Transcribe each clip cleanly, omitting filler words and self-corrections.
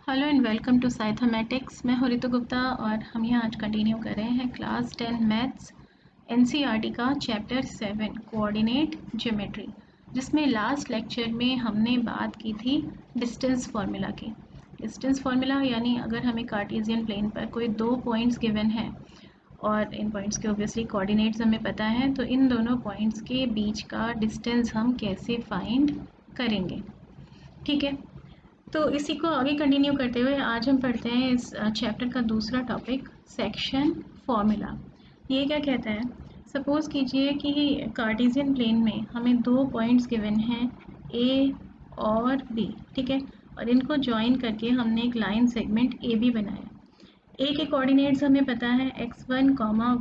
Hello and welcome to साइथमेटिक्स। मैं हूँ रितु गुप्ता और हम यहाँ आज कंटिन्यू कर रहे हैं क्लास 10 मैथ्स एनसीईआरटी का चैप्टर 7 कोऑर्डिनेट ज्योमेट्री, जिसमें लास्ट लेक्चर में हमने बात की थी डिस्टेंस फार्मूला की। डिस्टेंस फार्मूला यानी अगर हमें कार्टेशियन प्लेन पर कोई दो पॉइंट्स गिवन हैं और इन पॉइंट्स के ऑब्वियसली कोऑर्डिनेट्स हमें पता है, तो इन दोनों पॉइंट्स के बीच का डिस्टेंस हम कैसे फाइंड करेंगे। ठीक है, तो इसी को आगे कंटिन्यू करते हुए आज हम पढ़ते हैं इस चैप्टर का दूसरा टॉपिक, सेक्शन फॉर्मूला। ये क्या कहता है? सपोज़ कीजिए कि कार्टेशियन प्लेन में हमें दो पॉइंट्स गिवन हैं ए और बी, ठीक है, और इनको ज्वाइन करके हमने एक लाइन सेगमेंट ए बी बनाया। ए के कोऑर्डिनेट्स हमें पता है x1,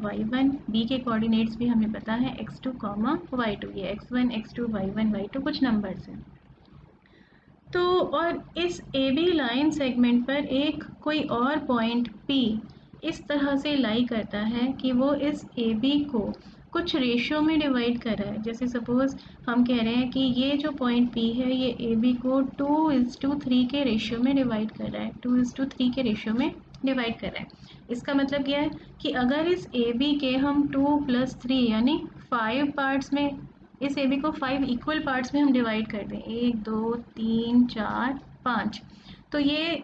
y1, बी के कोऑर्डिनेट्स भी हमें पता है x2, y2। ये x1, x2, y1, y2 कुछ नंबर्स हैं। तो और इस ए बी लाइन सेगमेंट पर एक कोई और पॉइंट P इस तरह से लाई करता है कि वो इस ए बी को कुछ रेशियो में डिवाइड कर रहा है। जैसे सपोज़ हम कह रहे हैं कि ये जो पॉइंट P है ये ए बी को 2:3 के रेशियो में डिवाइड कर रहा है, 2:3 के रेशियो में डिवाइड कर रहा है। इसका मतलब क्या है कि अगर इस ए बी के हम 2 + 3 यानी 5 पार्ट्स में, इस ए बी को 5 इक्वल पार्ट्स में हम डिवाइड कर दें, 1 2 3 4 5, तो ये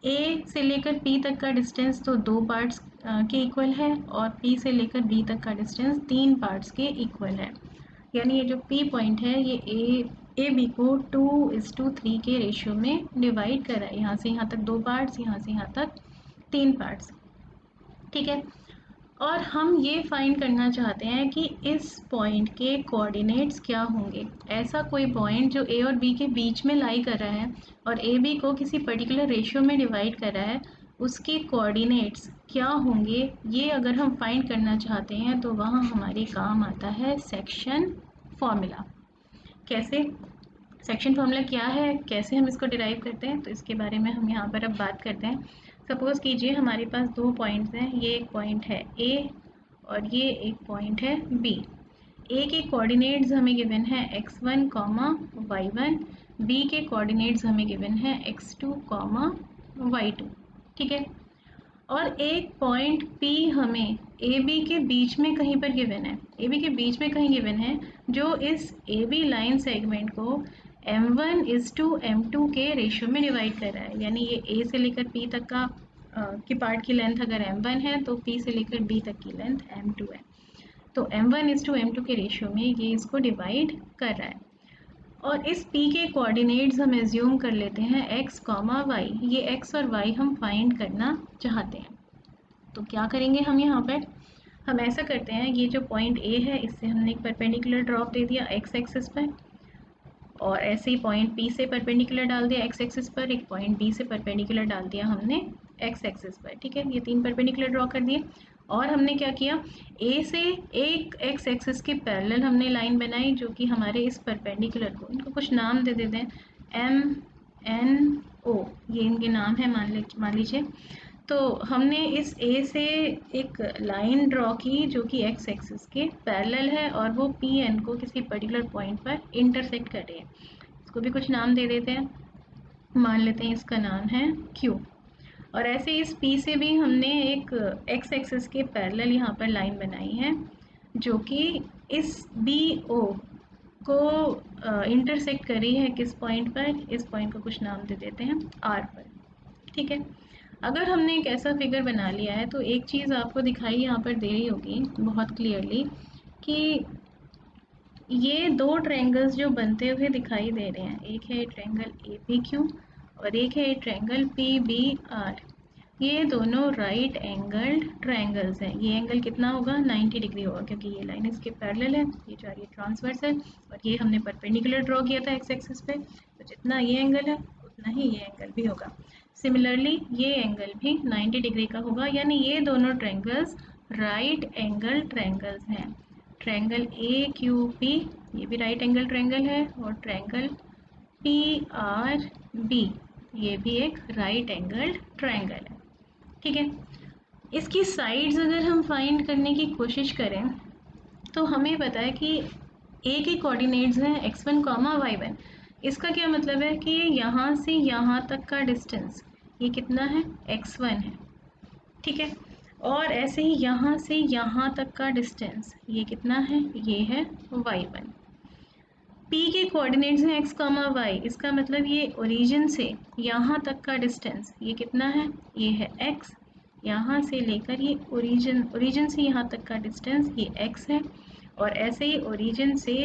ए से लेकर पी तक का डिस्टेंस तो दो पार्ट्स के इक्वल है और पी से लेकर बी तक का डिस्टेंस 3 पार्ट्स के इक्वल है। यानी ये जो पी पॉइंट है ये ए बी को 2:3 के रेशियो में डिवाइड कर रहा है। यहाँ से यहाँ तक दो पार्ट्स, यहाँ से यहाँ तक 3 पार्ट्स, ठीक है। और हम ये फाइंड करना चाहते हैं कि इस पॉइंट के कोऑर्डिनेट्स क्या होंगे। ऐसा कोई पॉइंट जो ए और बी के बीच में लाई कर रहा है और ए बी को किसी पर्टिकुलर रेशियो में डिवाइड कर रहा है, उसके कोऑर्डिनेट्स क्या होंगे, ये अगर हम फाइंड करना चाहते हैं तो वहाँ हमारे काम आता है सेक्शन फॉर्मूला। कैसे? सेक्शन फार्मूला क्या है, कैसे हम इसको डिराइव करते हैं, तो इसके बारे में हम यहाँ पर अब बात करते हैं। सपोज़ कीजिए हमारे पास दो पॉइंट्स हैं, ये एक पॉइंट है ए और ये एक पॉइंट है बी। ए के कोऑर्डिनेट्स हमें गिवन है x1, y1, बी के कोऑर्डिनेट्स हमें गिवन है x2, y2, ठीक है। और एक पॉइंट P हमें ए बी के बीच में कहीं पर गिवन है, ए बी के बीच में कहीं गिवन है, जो इस ए बी लाइन सेगमेंट को m1:m2 के रेशियो में डिवाइड कर रहा है। यानी ये ए से लेकर P तक का की पार्ट की लेंथ अगर m1 है तो P से लेकर B तक की लेंथ m2 है। तो m1:m2 के रेशियो में ये इसको डिवाइड कर रहा है। और इस P के कोऑर्डिनेट्स हम एज्यूम कर लेते हैं x, y। ये x और y हम फाइंड करना चाहते हैं। तो क्या करेंगे हम यहाँ पर? हम ऐसा करते हैं, ये जो पॉइंट A है इससे हमने एक परपेंडिकुलर ड्रॉप दे दिया x एक्सिस पर, और ऐसे ही पॉइंट P से परपेंडिकुलर डाल दिया x एक्सिस पर, एक पॉइंट B से परपेंडिकुलर डाल दिया हमने x एक्सिस पर, ठीक है। ये तीन परपेंडिकुलर ड्रॉ कर दिए और हमने क्या किया, A से एक x एक्सिस के पैरेलल हमने लाइन बनाई जो कि हमारे इस परपेंडिकुलर को, इनको कुछ नाम दे देते हैं, M N O, ये इनके नाम है, मान लीजिए। तो हमने इस A से एक लाइन ड्रॉ की जो कि x एक्सिस के पैरेलल है और वो PN को किसी पर्टिकुलर पॉइंट पर इंटरसेक्ट कर रही है। इसको भी कुछ नाम दे देते हैं, मान लेते हैं इसका नाम है Q। और ऐसे इस P से भी हमने एक x एक्सिस के पैरेलल यहाँ पर लाइन बनाई है जो कि इस BO को इंटरसेक्ट कर रही है किस पॉइंट पर, इस पॉइंट को कुछ नाम दे देते हैं R पर, ठीक है। अगर हमने एक ऐसा फिगर बना लिया है तो एक चीज़ आपको दिखाई यहाँ पर दे रही होगी बहुत क्लियरली कि ये दो ट्रायंगल्स जो बनते हुए दिखाई दे रहे हैं, एक है ट्रायंगल APQ और एक है ट्रायंगल PBR। ये दोनों राइट एंगल्ड ट्रायंगल्स हैं। ये एंगल कितना होगा? 90 डिग्री होगा, क्योंकि ये लाइन इसके पैरेलल है, ये जा रही है ट्रांसवर्स है और ये हमने परपेंडिकुलर ड्रॉ किया था x एक्सिस पे, तो जितना ये एंगल है उतना ही ये एंगल भी होगा। सिमिलरली ये एंगल भी 90 डिग्री का होगा, यानी ये दोनों ट्रायंगल्स राइट एंगल ट्रायंगल्स हैं। ट्रायंगल AQP ये भी राइट एंगल ट्रायंगल है और ट्रायंगल PRB ये भी एक राइट एंगल ट्रायंगल है, ठीक है। इसकी साइड्स अगर हम फाइंड करने की कोशिश करें तो हमें पता है कि A के कोऑर्डिनेट्स हैं x1, y1। इसका क्या मतलब है कि यहाँ से यहाँ तक का डिस्टेंस ये कितना है, x1 है, ठीक है। और ऐसे ही यहाँ से यहाँ तक का डिस्टेंस ये कितना है, ये है y1। P के कोऑर्डिनेट्स हैं x, y, इसका मतलब ये ओरिजिन से यहाँ तक का डिस्टेंस ये कितना है, ये है x। यहाँ से लेकर ये ओरिजिन से यहाँ तक का डिस्टेंस ये x है। और ऐसे ही ओरिजिन से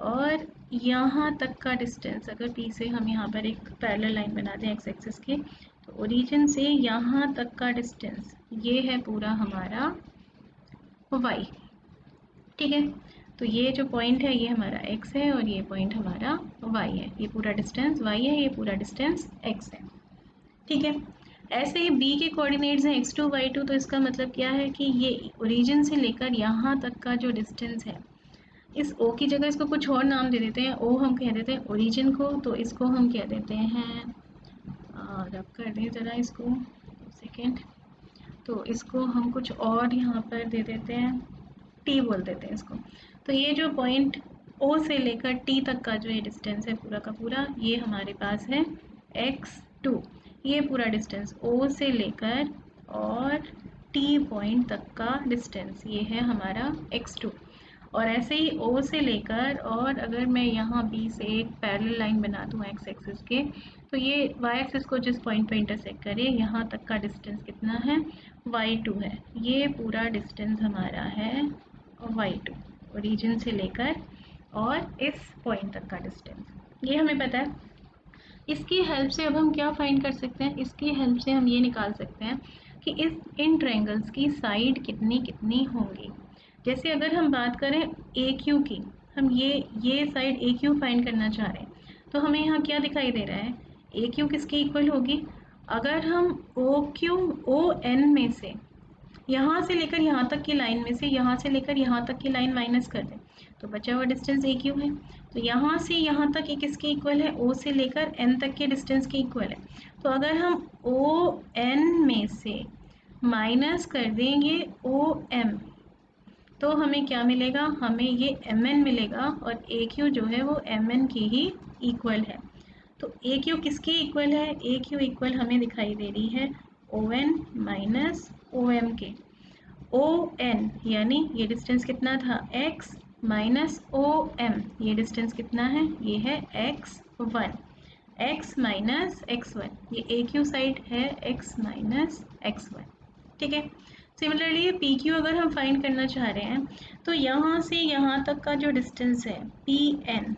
और यहाँ तक का डिस्टेंस, अगर P से हम यहाँ पर एक पैरेलल लाइन बना दें x एक्सिस के, तो ओरिजिन से यहाँ तक का डिस्टेंस ये है पूरा हमारा y, ठीक है। तो ये जो पॉइंट है ये हमारा x है और ये पॉइंट हमारा y है, ये पूरा डिस्टेंस y है, ये पूरा डिस्टेंस x है, ठीक है। ऐसे ही b के कोऑर्डिनेट्स हैं x2 y2, तो इसका मतलब क्या है कि ये ओरिजिन से लेकर यहाँ तक का जो डिस्टेंस है, इस o की जगह इसको कुछ और नाम दे देते हैं, o हम कह देते हैं ओरिजिन को, तो इसको हम कह देते हैं, रब कर दें ज़रा इसको सेकेंड, तो इसको हम कुछ और यहाँ पर दे देते हैं, t बोल देते हैं इसको। तो ये जो पॉइंट O से लेकर T तक का जो ये डिस्टेंस है पूरा का पूरा, ये हमारे पास है x2। ये पूरा डिस्टेंस O से लेकर और T पॉइंट तक का डिस्टेंस ये है हमारा x2। और ऐसे ही O से लेकर, और अगर मैं यहाँ B से एक पैरेलल लाइन बना दूँ x एक्सिस के, तो ये y एक्सिस को जिस पॉइंट पे इंटरसेक्ट करे यहाँ तक का डिस्टेंस कितना है, y2 है। ये पूरा डिस्टेंस हमारा है y2, ओरिजिन से लेकर और इस पॉइंट तक का डिस्टेंस, ये हमें पता है। इसकी हेल्प से अब हम क्या फाइंड कर सकते हैं, इसकी हेल्प से हम ये निकाल सकते हैं कि इन ट्रायंगल्स की साइड कितनी कितनी होंगी। जैसे अगर हम बात करें AQ की, हम ये साइड AQ फाइंड करना चाह रहे हैं, तो हमें यहाँ क्या दिखाई दे रहा है, AQ किसके इक्वल होगी, अगर हम OQ ON में से यहाँ से लेकर यहाँ तक की लाइन में से, यहाँ से लेकर यहाँ तक की लाइन माइनस कर दें, तो बचा हुआ डिस्टेंस AQ है। तो यहाँ से यहाँ तक ये किसके इक्वल है, O से लेकर N तक के डिस्टेंस के इक्वल है। तो अगर हम ON में से माइनस कर देंगे OM, तो हमें क्या मिलेगा, हमें ये MN मिलेगा, और AQ जो है वो MN की ही इक्वल है। तो AQ किसकी इक्वल है, AQ इक्वल हमें दिखाई दे रही है ON माइनस OM के। ON यानी ये डिस्टेंस कितना था, x माइनस OM, ये डिस्टेंस कितना है, ये है x1, x माइनस x1, ये AQ साइड है x माइनस x1, ठीक है। सिमिलरली ये PQ अगर हम फाइंड करना चाह रहे हैं, तो यहाँ से यहाँ तक का जो डिस्टेंस है PN,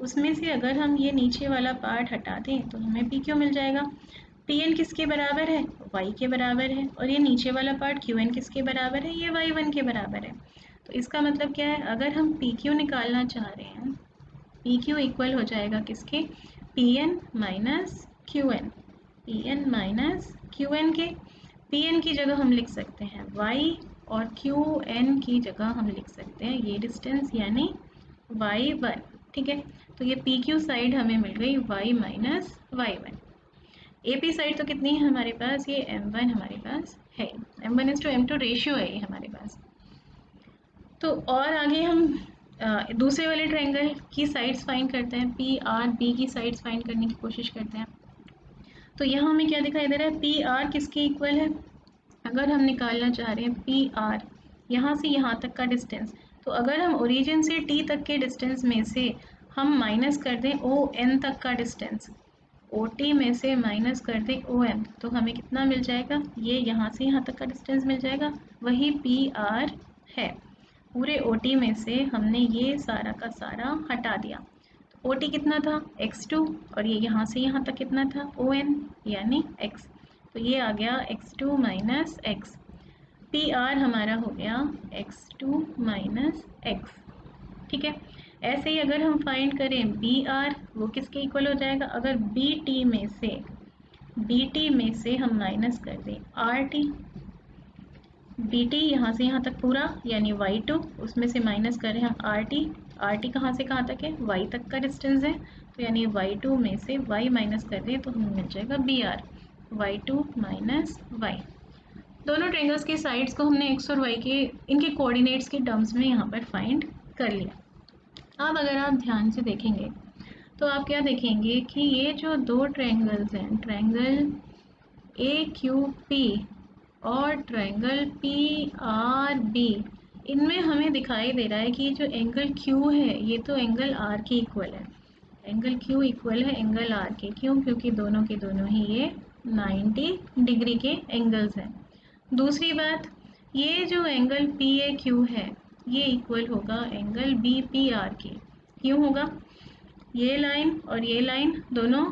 उसमें से अगर हम ये नीचे वाला पार्ट हटा दें तो हमें PQ मिल जाएगा। Pn किसके बराबर है, y के बराबर है, और ये नीचे वाला पार्ट Qn किसके बराबर है, ये y1 के बराबर है। तो इसका मतलब क्या है, अगर हम PQ निकालना चाह रहे हैं, PQ इक्वल हो जाएगा किसके, Pn minus Qn, Pn minus Qn के। Pn की जगह हम लिख सकते हैं y, और Qn की जगह हम लिख सकते हैं ये डिस्टेंस यानी y1, ठीक है। तो ये PQ साइड हमें मिल गई y minus y1। AP side तो कितनी है हमारे पास, ये M1 हमारे पास है, M1:M2 रेशियो है ये हमारे पास। तो और आगे हम दूसरे वाले ट्रायंगल की साइड्स फाइंड करते हैं, PRB की साइड्स फाइंड करने की कोशिश करते हैं। तो यहाँ हमें क्या दिखाई दे रहा है, PR किसके इक्वल है, अगर हम निकालना चाह रहे हैं PR यहाँ से यहाँ तक का डिस्टेंस, तो अगर हम ओरिजिन से T तक के डिस्टेंस में से हम माइनस कर दें ON तक का डिस्टेंस, OT में से माइनस कर दें ON, तो हमें कितना मिल जाएगा, ये यहाँ से यहाँ तक का डिस्टेंस मिल जाएगा, वही PR है। पूरे OT में से हमने ये सारा का सारा हटा दिया, तो OT कितना था x2, और ये यहाँ से यहाँ तक कितना था ON यानी x, तो ये आ गया x2 माइनस x। PR हमारा हो गया x2 माइनस x, ठीक है। ऐसे ही अगर हम फाइंड करें BR, वो किसके इक्वल हो जाएगा, अगर BT में से हम माइनस कर दें RT, BT यहाँ से यहाँ तक पूरा यानी y2, उसमें से माइनस करें हम RT कहाँ से कहाँ तक है, y तक का डिस्टेंस है, तो यानी y2 में से y माइनस कर दें तो हमें मिल जाएगा BR, y2 माइनस y। दोनों ट्रायंगल्स के साइड्स को हमने x और y के इनके कोऑर्डिनेट्स के टर्म्स में यहाँ पर फाइंड कर लिया। अब अगर आप ध्यान से देखेंगे तो आप क्या देखेंगे कि ये जो दो ट्रायंगल्स हैं, ट्रायंगल ए क्यू पी और ट्रायंगल पी आर बी, इनमें हमें दिखाई दे रहा है कि जो एंगल क्यू है ये तो एंगल आर के इक्वल है। एंगल क्यू इक्वल है एंगल आर के, क्यों? क्योंकि दोनों के दोनों ही ये 90 डिग्री के एंगल्स हैं। दूसरी बात, ये जो एंगल पी ए क्यू है ये इक्वल होगा एंगल बी पी आर के। क्यों होगा? ये लाइन और ये लाइन दोनों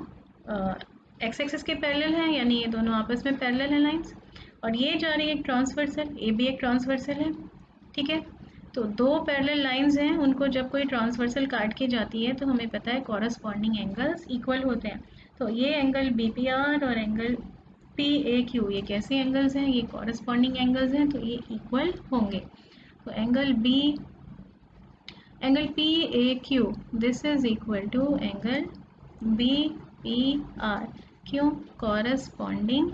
एक्स एक्सिस के पैरेलल हैं, यानी ये दोनों आपस में पैरेलल हैं लाइंस, और ये जा रही है एक ट्रांसवर्सल, ए भी एक ट्रांसवर्सल है। ठीक है, तो दो पैरेलल लाइंस हैं, उनको जब कोई ट्रांसवर्सल काट के जाती है तो हमें पता है कॉरस्पॉन्डिंग एंगल्स इक्वल होते हैं। तो ये एंगल बी पी आर और एंगल पी ए क्यू ये कैसे एंगल्स हैं? ये कॉरस्पॉन्डिंग एंगल्स हैं, तो ये इक्वल होंगे। तो angle P A Q this is equal to angle B P R. क्यों? कॉरस्पॉन्डिंग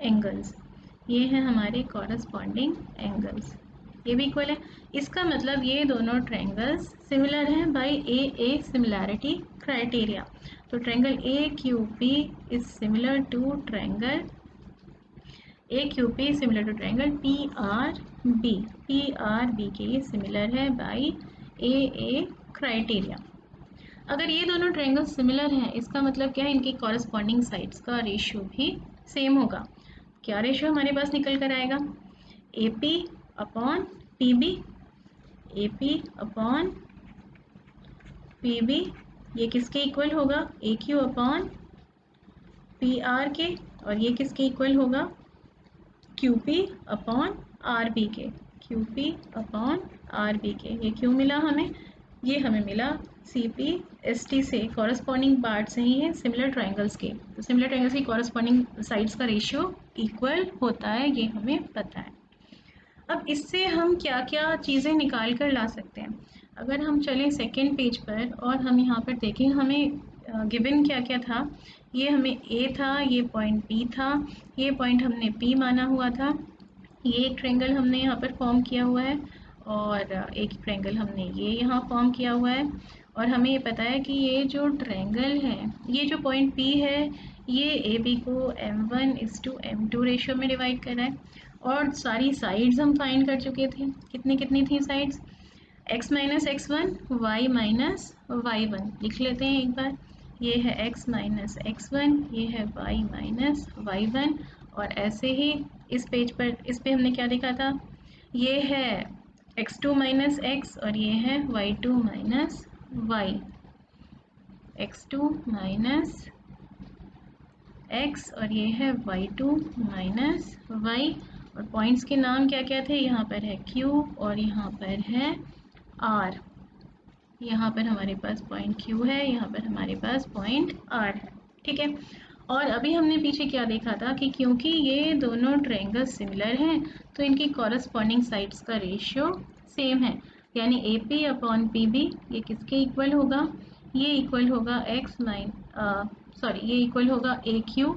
एंगल्स, ये हैं हमारे कॉरस्पॉन्डिंग एंगल्स, ये भी इक्वल है। इसका मतलब ये दोनों ट्रायंगल्स सिमिलर हैं बाय ए सिमिलैरिटी क्राइटेरिया। तो triangle A Q P is similar to triangle A Q P similar to triangle P R B. P R B के ये सिमिलर है बाय ए क्राइटेरिया। अगर ये दोनों ट्रायंगल सिमिलर हैं इसका मतलब क्या है? इनकी कॉरस्पॉन्डिंग साइड्स का रेशियो भी सेम होगा। क्या रेशियो हमारे पास निकल कर आएगा? A P upon P B, A P upon P B ये किसके इक्वल होगा? A Q upon P R के, और ये किसके इक्वल होगा? Q P upon R B के, Q P upon R B के। ये क्यों मिला हमें? ये हमें मिला सी पी एस टी से, कॉरस्पॉन्डिंग पार्ट से ही है सिमिलर ट्रायंगल्स के। तो सिमिलर ट्रायंगल्स की कॉरस्पॉन्डिंग साइड्स का रेशियो इक्वल होता है, ये हमें पता है। अब इससे हम क्या क्या चीज़ें निकाल कर ला सकते हैं? अगर हम चलें सेकेंड पेज पर और हम यहाँ पर देखें हमें गिवन क्या क्या था। ये हमें ए था, ये पॉइंट बी था, ये पॉइंट हमने पी माना हुआ था, ये एक ट्रायंगल हमने यहाँ पर फॉर्म किया हुआ है, और एक ट्रायंगल हमने ये यहाँ फॉर्म किया हुआ है। और हमें ये पता है कि ये जो ट्रायंगल है, ये जो पॉइंट पी है ये ए बी को m1:m2 रेशियो में डिवाइड कर रहा है। और सारी साइड्स हम फाइंड कर चुके थे। कितनी कितनी थी sides? x minus x one, y minus y one. लिख लेते हैं एक बार। ये है x माइनस एक्स वन, ये है y माइनस वाई वन। और ऐसे ही इस पेज पर, इस पे हमने क्या देखा था? ये है x2 माइनस एक्स और ये है y2 minus Y. x2 minus x और ये है y2 माइनस y। और पॉइंट्स के नाम क्या क्या थे? यहाँ पर है Q और यहाँ पर है R। यहाँ पर हमारे पास पॉइंट Q है, यहाँ पर हमारे पास पॉइंट R है। ठीक है, और अभी हमने पीछे क्या देखा था कि क्योंकि ये दोनों ट्रायंगल सिमिलर हैं तो इनकी कॉरस्पॉन्डिंग साइड्स का रेशियो सेम है। यानी A P upon P B ये किसके इक्वल होगा? ये इक्वल होगा ये इक्वल होगा ए क्यू,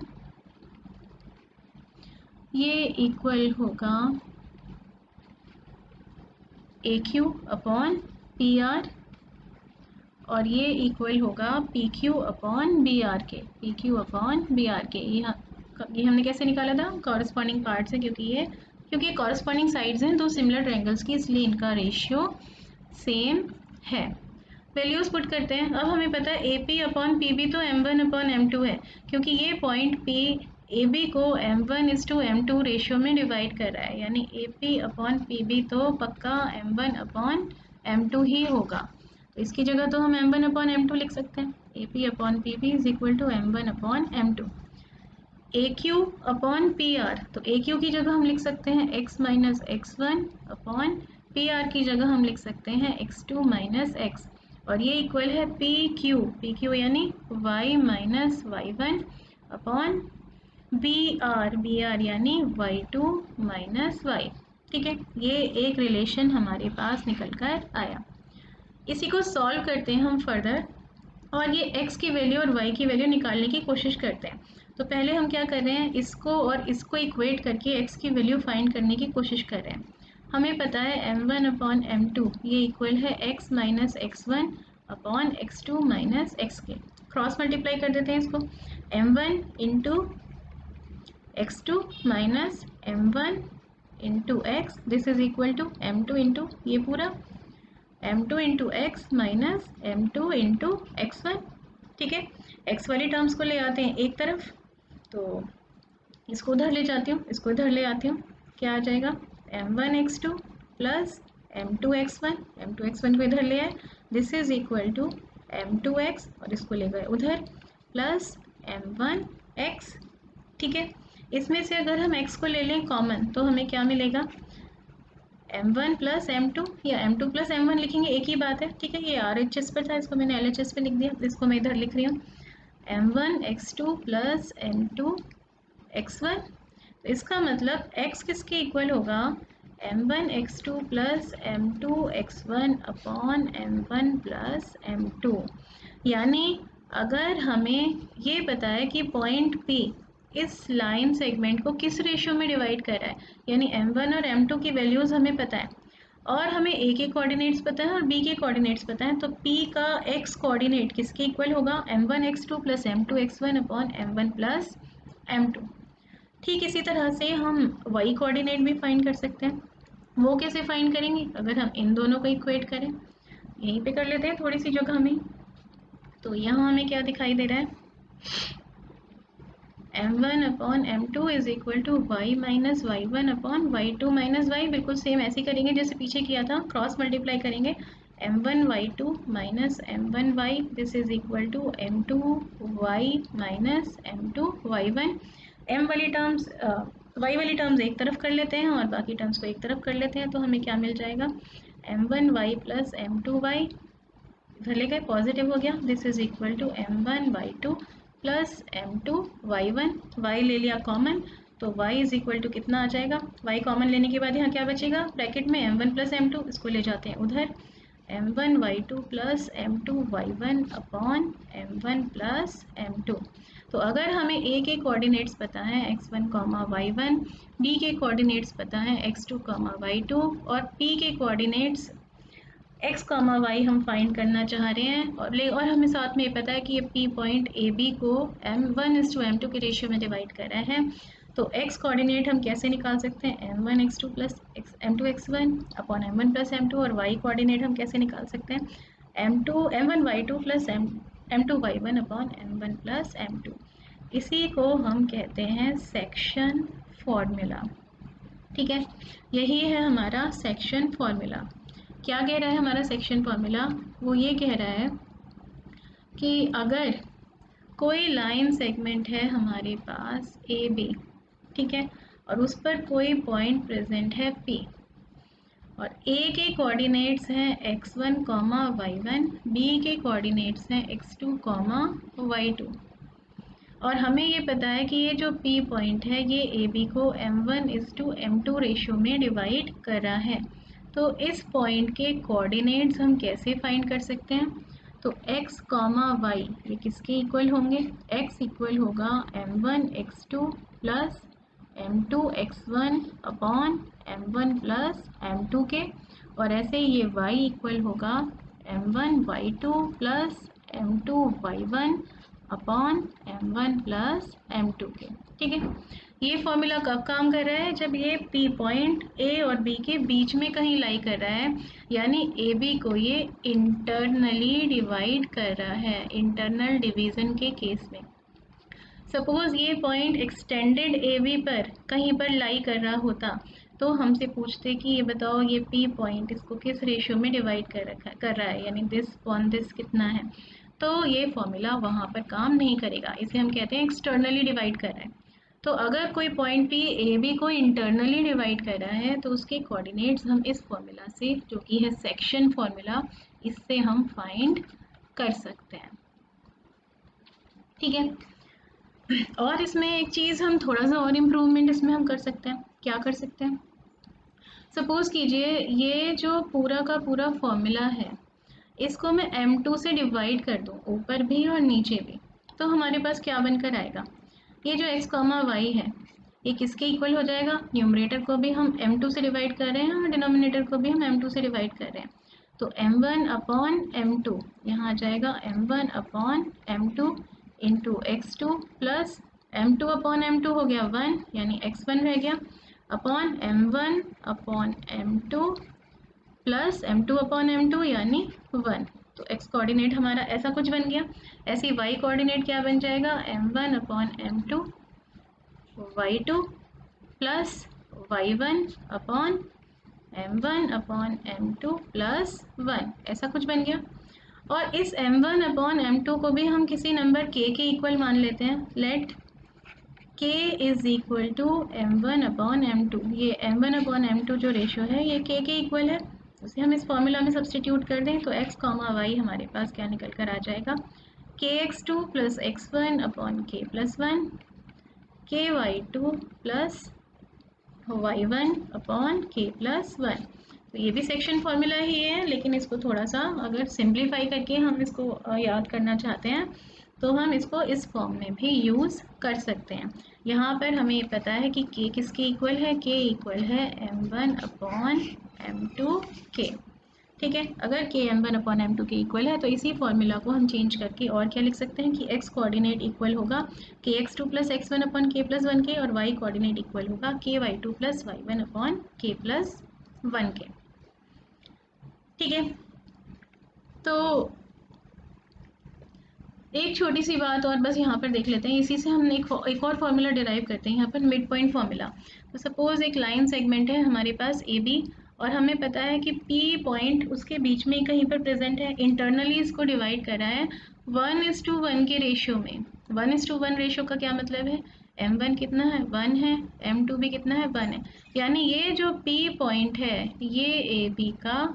ये इक्वल होगा A Q upon P R, और ये इक्वल होगा P Q upon B R के, P Q upon B R के। ये हमने कैसे निकाला था? कॉरस्पॉन्डिंग पार्ट से, क्योंकि कॉरस्पॉन्डिंग साइड्स हैं दो सिमिलर ट्रायंगल्स की, इसलिए इनका रेशियो सेम है। वैल्यूज पुट करते हैं। अब हमें पता है A P upon P B तो m1/m2 है, क्योंकि ये पॉइंट पी ए बी को m1:m2 रेशियो में डिवाइड कर रहा है, यानी A P upon P B तो पक्का m1/m2 ही होगा। तो इसकी जगह तो हम m1/m2 लिख सकते हैं। A P upon P B is equal to m1/m2। A Q upon P R, तो ए क्यू की जगह हम लिख सकते हैं x minus x one upon P are की जगह हम लिख सकते हैं x2 माइनस एक्स। और ये इक्वल है पी क्यू यानी y minus y one upon B R यानी y2 माइनस वाई। ठीक है, ये एक रिलेशन हमारे पास निकल कर आया। इसी को सॉल्व करते हैं हम फर्दर, और ये x की वैल्यू और y की वैल्यू निकालने की कोशिश करते हैं। तो पहले हम क्या कर रहे हैं, इसको और इसको इक्वेट करके x की वैल्यू फाइंड करने की कोशिश कर रहे हैं। हमें पता है m1/m2 ये इक्वल है x minus x one upon x2 minus x के। क्रॉस मल्टीप्लाई कर देते हैं इसको, m1 into x2 minus m1 into x, this is equal to m2 into ये पूरा m2 into x minus m2 into x1। ठीक है, x वाली टर्म्स को ले आते हैं एक तरफ, तो इसको उधर ले जाती हूँ, इसको इधर ले आती हूँ, क्या आ जाएगा m1 x2 plus m2 x1, m2 x1 को इधर ले आए, this is equal to m2x और इसको ले गए उधर प्लस m1 x। ठीक है, इसमें से अगर हम x को ले लें कॉमन तो हमें क्या मिलेगा m1 प्लस m2 या m2 प्लस m1 लिखेंगे, एक ही बात है। ठीक है, ये RHS पर था, इसको मैंने LHS पे लिख दिया, इसको मैं इधर लिख रही हूँ m1 x2 plus m2 x1। तो इसका मतलब x किसके इक्वल होगा m1 x2 plus m2 x1 upon m1 plus m2। यानी अगर हमें ये पता है कि पॉइंट P इस लाइन सेगमेंट को किस रेशियो में डिवाइड कर रहा है, यानी m1 और m2 की वैल्यूज़ हमें पता है और हमें a के कोऑर्डिनेट्स पता है और b के कोऑर्डिनेट्स पता है, तो p का x कोऑर्डिनेट किसके इक्वल होगा m1 x2 plus m2 x1 upon m1 plus m2। ठीक इसी तरह से हम y कोऑर्डिनेट भी फाइंड कर सकते हैं। वो कैसे फाइंड करेंगे, अगर हम इन दोनों को इक्वेट करें, यहीं पे कर लेते हैं थोड़ी सी जगह में। तो यहाँ हमें क्या दिखाई दे रहा है m1 upon m2 is equal to y minus y1 upon y2 minus y। बिल्कुल सेम ऐसे करेंगे जैसे पीछे किया था, क्रॉस मल्टीप्लाई करेंगे m1 y2 minus m1 y, this is equal to m2 y minus m2 y1। m वाली terms y वाली टर्म्स एक तरफ कर लेते हैं और बाकी टर्म्स को एक तरफ कर लेते हैं, तो हमें क्या मिल जाएगा m1 y plus m2 y, इधर ले गए पॉजिटिव हो गया, this is equal to m1 y2 plus m2 y1, y ले लिया कॉमन तो y इज इक्वल टू कितना आ जाएगा, y कॉमन लेने के बाद यहाँ क्या बचेगा ब्रैकेट में m1 प्लस m2, इसको ले जाते हैं उधर m1 y2 plus m2 y1 upon m1 plus m2। तो अगर हमें a के कोऑर्डिनेट्स पता है x1 y1, b के कोऑर्डिनेट्स पता है x2 y2 और p के कोऑर्डिनेट्स x y हम फाइंड करना चाह रहे हैं और हमें साथ में ये पता है कि ये P पॉइंट AB को m1:m2 के रेशियो में डिवाइड कर रहा है, तो x कोऑर्डिनेट हम कैसे निकाल सकते हैं m1 x2 plus m2 x1 upon m1 plus m2, और y कोऑर्डिनेट हम कैसे निकाल सकते हैं m1 y2 plus m2 y1 upon m1 plus m2। इसी को हम कहते हैं सेक्शन फॉर्मूला। ठीक है, यही है हमारा सेक्शन फॉर्मूला। क्या कह रहा है हमारा सेक्शन फॉर्मूला, वो ये कह रहा है कि अगर कोई लाइन सेगमेंट है हमारे पास ए बी, ठीक है, और उस पर कोई पॉइंट प्रेजेंट है P और A के कोऑर्डिनेट्स हैं x1 y1, B के कोऑर्डिनेट्स हैं x2 y2, और हमें ये पता है कि ये जो P पॉइंट है ये AB को m1:m2 रेशियो में डिवाइड कर रहा है, तो इस पॉइंट के कोऑर्डिनेट्स हम कैसे फाइंड कर सकते हैं, तो x y ये किसके इक्वल होंगे, x इक्वल होगा m1 x2 plus m2 x1 upon m1 plus m2 के, और ऐसे ये y इक्वल होगा m1 y2 plus m2 y1 upon m1 plus m2 के। ठीक है, ये फॉर्मूला कब काम कर रहा है, जब ये P पॉइंट A और B के बीच में कहीं लाई कर रहा है, यानी AB को ये इंटरनली डिवाइड कर रहा है, इंटरनल डिवीज़न के केस में। सपोज़ ये पॉइंट एक्सटेंडेड AB पर कहीं पर लाई कर रहा होता तो हमसे पूछते कि ये बताओ ये P पॉइंट इसको किस रेशियो में डिवाइड कर रहा है, यानी दिस अपॉन दिस कितना है, तो ये फॉर्मूला वहाँ पर काम नहीं करेगा, इसे हम कहते हैं एक्सटर्नली डिवाइड कर रहा है। तो अगर कोई पॉइंट P AB को इंटरनली डिवाइड कर रहा है तो उसके कोऑर्डिनेट्स हम इस फॉर्मूला से, जो कि है सेक्शन फॉर्मूला, इससे हम फाइंड कर सकते हैं। ठीक है, और इसमें एक चीज़ हम थोड़ा सा और इम्प्रूवमेंट इसमें हम कर सकते हैं, क्या कर सकते हैं, सपोज़ कीजिए ये जो पूरा का पूरा फॉर्मूला है इसको मैं m2 से डिवाइड कर दूँ, ऊपर भी और नीचे भी, तो हमारे पास क्या बनकर आएगा, ये जो x y है ये किसके इक्वल हो जाएगा, न्यूमरेटर को भी हम m2 से डिवाइड कर रहे हैं और डिनोमिनेटर को भी हम m2 से डिवाइड कर रहे हैं, तो m1 अपॉन m2 यहाँ आ जाएगा m1 upon m2 into x2 plus m2 upon m2 हो गया 1 यानी x1 रह गया, upon m1 upon m2 plus m2 upon m2 यानी 1। तो x कोऑर्डिनेट हमारा ऐसा कुछ बन गया। ऐसे ही y कोऑर्डिनेट क्या बन जाएगा, m1 upon m2 y2 plus y1 upon m1 upon m2 plus 1, ऐसा कुछ बन गया। और इस m1 अपॉन m2 को भी हम किसी नंबर k के इक्वल मान लेते हैं। Let k is equal to m1 upon m2। ये m1 अपॉन m2 जो रेशियो है ये k के इक्वल है, उसे हम इस फॉर्मूला में सब्सटीट्यूट कर दें तो x कॉमा y हमारे पास क्या निकल कर आ जाएगा, kx2 plus x1 upon k plus 1, ky2 plus y1 upon k plus 1। तो ये भी सेक्शन फॉर्मूला ही है, लेकिन इसको थोड़ा सा अगर सिंप्लीफाई करके हम इसको याद करना चाहते हैं तो हम इसको इस फॉर्म में भी यूज़ कर सकते हैं। यहाँ पर हमें पता है कि k किसके इक्वल है, k इक्वल है m1 अपॉन m2 k। ठीक है, अगर k m1 अपॉन m2 के इक्वल है तो इसी फॉर्मूला को हम चेंज करके और क्या लिख सकते हैं कि x कोऑर्डिनेट इक्वल होगा kx2 plus x1 upon k plus 1 के, और y कोऑर्डिनेट इक्वल होगा ky2 plus y1 upon k plus 1 के। ठीक है, तो एक छोटी सी बात और बस यहाँ पर देख लेते हैं, इसी से हम एक और फॉर्मूला डिराइव करते हैं यहाँ पर, मिड पॉइंट फॉर्मूला। तो सपोज एक लाइन सेगमेंट है हमारे पास ए बी, और हमें पता है कि पी पॉइंट उसके बीच में कहीं पर प्रेजेंट है। इंटरनली इसको डिवाइड करा है 1:1 के रेशियो में। 1:1 रेशियो का क्या मतलब है, m1 कितना है 1 है, m2 भी कितना है 1 है, यानी ये जो पी पॉइंट है ये ए बी का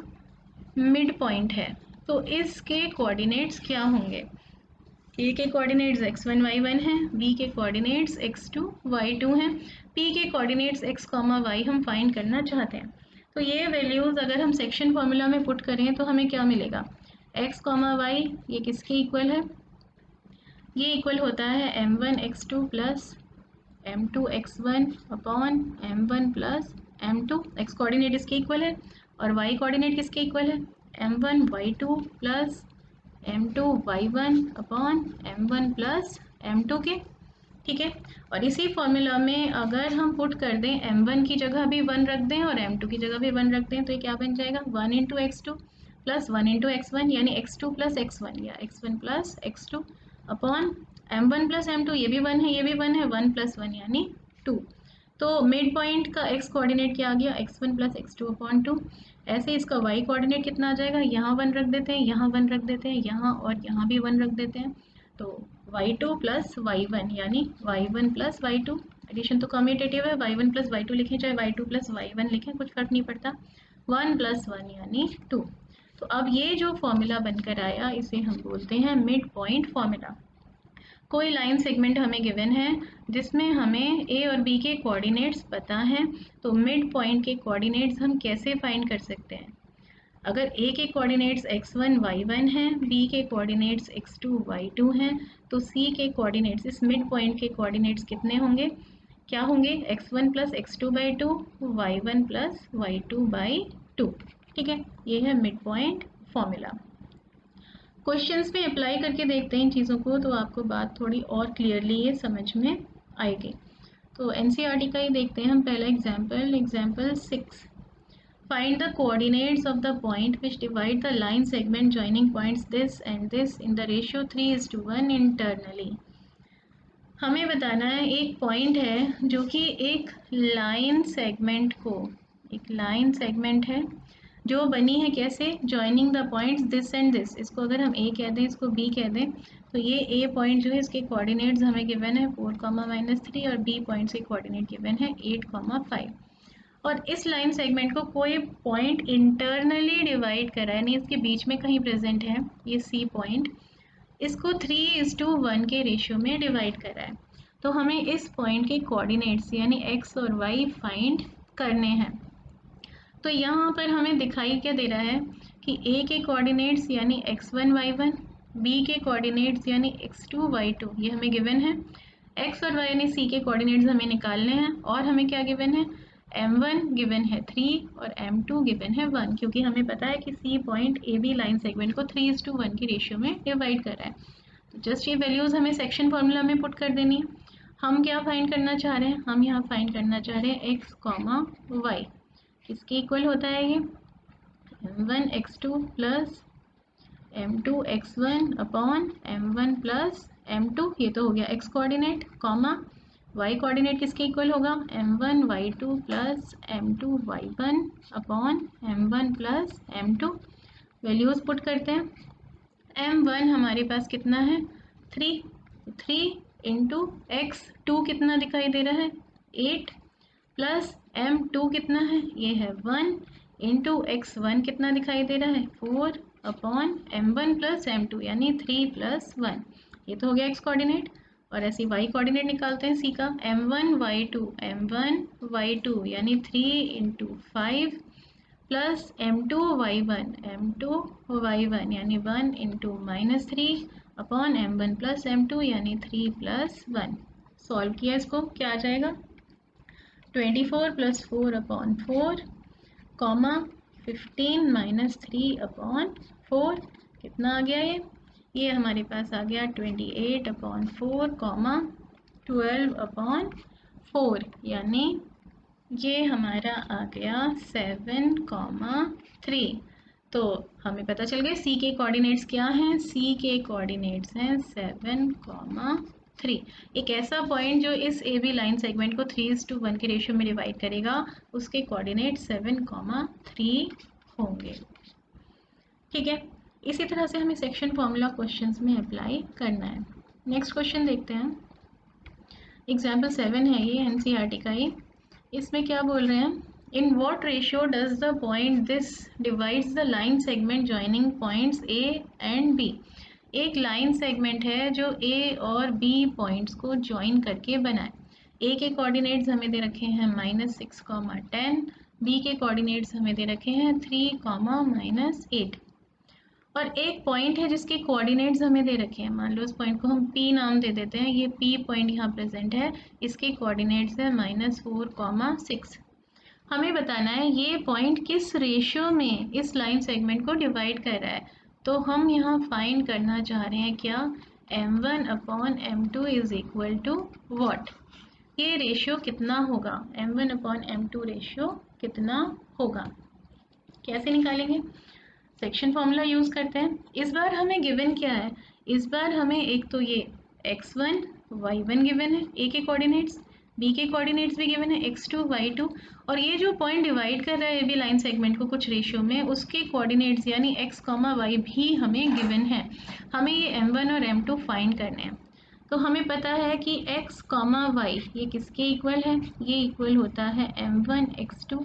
मिड पॉइंट है। तो इसके कोऑर्डिनेट्स क्या होंगे, ए के कोऑर्डिनेट्स x1 y1 हैं, बी के कोऑर्डिनेट्स x2 y2 हैं, पी के कोऑर्डिनेट्स x, y हम फाइंड करना चाहते हैं। तो ये वैल्यूज़ अगर हम सेक्शन फॉर्मूला में पुट करें तो हमें क्या मिलेगा, x, y ये किसके इक्वल है, ये इक्वल होता है m1 x2 plus m2 x1 upon m1 plus m2। x coordinate इसके इक्वल है, और y कोऑर्डिनेट किसके इक्वल है, m1 y2 plus m2 y1 upon m1 plus m2 के। ठीक है, और इसी फॉर्मूला में अगर हम पुट कर दें m1 की जगह भी 1 रख दें और m2 की जगह भी 1 रख दें तो ये क्या बन जाएगा, 1 into x2 plus 1 into x1 यानी x2 प्लस x1 या x1 plus x2 upon m1 plus m2, ये भी 1 है ये भी 1 है, 1 प्लस 1 यानी 2। तो मिड पॉइंट का x कोऑर्डिनेट क्या आ गया, x1 प्लस x2 अपॉन 2। ऐसे इसका y कोऑर्डिनेट कितना आ जाएगा, यहाँ 1 रख देते हैं, यहाँ 1 रख देते हैं, यहाँ और यहाँ भी 1 रख देते हैं, तो y2 प्लस y1 यानी y1 प्लस y2। एडिशन तो कम्यूटेटिव है, y1 प्लस y2 लिखें चाहे y2 प्लस y1 लिखें कुछ फर्क नहीं पड़ता, 1 प्लस 1 यानी 2। तो अब ये जो फॉर्मूला बनकर आया इसे हम बोलते हैं मिड पॉइंट फॉर्मूला। कोई लाइन सेगमेंट हमें गिवन है जिसमें हमें ए और बी के कोऑर्डिनेट्स पता हैं, तो मिड पॉइंट के कोऑर्डिनेट्स हम कैसे फाइंड कर सकते हैं। अगर ए के कोऑर्डिनेट्स x1 y1 हैं, बी के कोऑर्डिनेट्स x2 y2 हैं, तो सी के कोऑर्डिनेट्स इस मिड पॉइंट के कोऑर्डिनेट्स कितने होंगे, क्या होंगे, x1 plus x2 by 2, y1 plus y2 by 2। ठीक है, ये है मिड पॉइंट फॉर्मूला। क्वेश्चंस में अप्लाई करके देखते हैं इन चीज़ों को तो आपको बात थोड़ी और क्लियरली ये समझ में आएगी। तो एनसीईआरटी का ही देखते हैं हम पहला example 6। Find the coordinates of the point which divide the line segment joining points this and this in the ratio 3:1 internally। हमें बताना है एक पॉइंट है जो कि एक लाइन सेगमेंट है जो बनी है कैसे, joining the points this and this. इसको अगर हम ए कह दें इसको बी कह दें तो ये ए पॉइंट जो है इसके कोऑर्डिनेट्स हमें गिवन है 4, और बी पॉइंट्स के कोऑर्डिनेट गिवन है 8, 5। और इस लाइन सेगमेंट को कोई पॉइंट इंटरनली डिवाइड करा है, नहीं इसके बीच में कहीं प्रेजेंट है ये सी पॉइंट, इसको 3:1 के रेशियो में डिवाइड करा है। तो हमें इस पॉइंट के कोऑर्डिनेट्स यानी एक्स और वाई फाइंड करने हैं। तो यहाँ पर हमें दिखाई क्या दे रहा है कि ए के कोऑर्डिनेट्स यानी x1 y1, बी के कोऑर्डिनेट्स यानी x2 y2 ये हमें गिवन है, एक्स और वाई यानी सी के कोऑर्डिनेट्स हमें निकालने हैं, और हमें क्या गिवन है, m1 गिवन है 3 और m2 गिवन है 1, क्योंकि हमें पता है कि C point A B line segment को 3:1 के रेशियो में डिवाइड कर रहा है। तो जस्ट ये वैल्यूज़ हमें सेक्शन फॉर्मूला में पुट कर देनी है। हम क्या फाइंड करना चाह रहे हैं? हम यहाँ फाइंड करना चाह रहे हैं x कॉमा वाई, किसके इक्वल होता है ये? m1 x2 plus m2 x1 upon m1 plus m2, ये तो हो गया x coordinate, comma y coordinate किसके इक्वल होगा? m1 y2 plus m2 y1 upon m1 plus m2। Values put करते हैं। m1 हमारे पास कितना है? 3, 3 इंटू एक्स टू कितना दिखाई दे रहा है? 8 प्लस m2 कितना है? ये है 1 इंटू x1 कितना दिखाई दे रहा है? 4 अपॉन m1 प्लस m2 यानी 3 प्लस 1। ये तो हो गया x कोऑर्डिनेट। और ऐसे y कोऑर्डिनेट निकालते हैं सी का। m1 y2 यानी 3 इंटू 5 प्लस m2 y1 यानी 1 into -3 upon m1 plus m2 यानी 3 प्लस 1। सॉल्व किया इसको, क्या आ जाएगा? 24 plus 4 upon 4 comma 15 minus 3 upon 4, कितना आ गया ये? ये हमारे पास आ गया 28 अपॉन 4 कॉमा 12 अपॉन 4, यानी ये हमारा आ गया 7,3। तो हमें पता चल गया सी के कोऑर्डिनेट्स क्या हैं? सी के कोऑर्डिनेट्स हैं 7,3। एक ऐसा पॉइंट जो इस ए बी लाइन सेगमेंट को 3:1 के रेशियो में डिवाइड करेगा, उसके कोऑर्डिनेट 7,3 होंगे। ठीक है, इसी तरह से हमें सेक्शन फॉर्मूला क्वेश्चंस में अप्लाई करना है। नेक्स्ट क्वेश्चन देखते हैं। एग्जाम्पल 7 है ये, एनसीईआरटी का ही। इसमें क्या बोल रहे हैं? In what ratio does the point this divides the line segment joining points A and B. एक लाइन सेगमेंट है जो ए और बी पॉइंट्स को ज्वाइन करके बनाए। ए के कोऑर्डिनेट्स हमें दे रखे हैं -6, 10। बी के कोऑर्डिनेट्स हमें दे रखे हैं 3, -8। और एक पॉइंट है जिसके कोऑर्डिनेट्स हमें दे रखे हैं। मान लो इस पॉइंट को हम P नाम दे देते हैं। ये P पॉइंट यहाँ प्रेजेंट है, इसके कोऑर्डिनेट्स है -4, 6। हमें बताना है ये पॉइंट किस रेशियो में इस लाइन सेगमेंट को डिवाइड कर रहा है। तो हम यहाँ फाइंड करना चाह रहे हैं क्या? m1 upon m2 is equal to what? ये रेशियो कितना होगा? m1 अपॉन m2 रेशियो कितना होगा? कैसे निकालेंगे? सेक्शन फॉर्मूला यूज़ करते हैं। इस बार हमें गिवन क्या है? इस बार हमें एक तो ये x1 y1 गिवन है, ए के कोऑर्डिनेट्स, बी के कोऑर्डिनेट्स भी गिवन है x2 y2, और ये जो पॉइंट डिवाइड कर रहा है ए बी लाइन सेगमेंट को कुछ रेशियो में, उसके कोऑर्डिनेट्स यानी x, y भी हमें गिवन है। हमें ये m1 और m2 फाइंड करने हैं। तो हमें पता है कि x, y ये किसके इक्वल है? ये इक्वल होता है m1 x2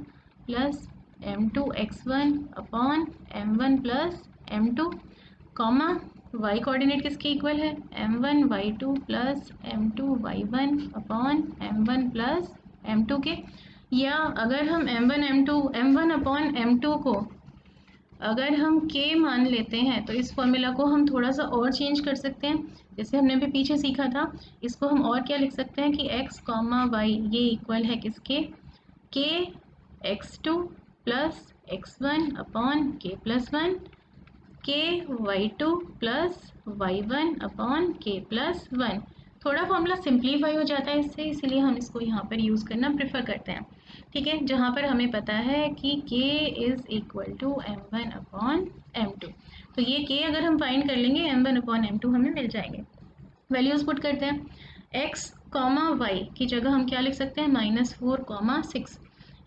plus m2 x1 upon m1 plus m2, comma y coordinate किसके इक्वल है? m1 y2 plus m2 y1 upon m1 plus m2 के। या अगर हम m1 अपॉन m2 को अगर हम k मान लेते हैं तो इस फॉर्मूला को हम थोड़ा सा और चेंज कर सकते हैं। जैसे हमने भी पीछे सीखा था, इसको हम और क्या लिख सकते हैं कि x, y ये इक्वल है किसके? k x2 plus x1 upon k plus 1, k y2 plus y1 upon k plus 1। थोड़ा फॉर्मूला सिंप्लीफाई हो जाता है इससे, इसीलिए हम इसको यहाँ पर यूज़ करना प्रेफर करते हैं। ठीक है, जहाँ पर हमें पता है कि k is equal to m1 upon m2। तो ये k अगर हम फाइंड कर लेंगे m1 अपॉन m2 हमें मिल जाएंगे। वैल्यूज़ पुट करते हैं। x, y की जगह हम क्या लिख सकते हैं? -4, 6।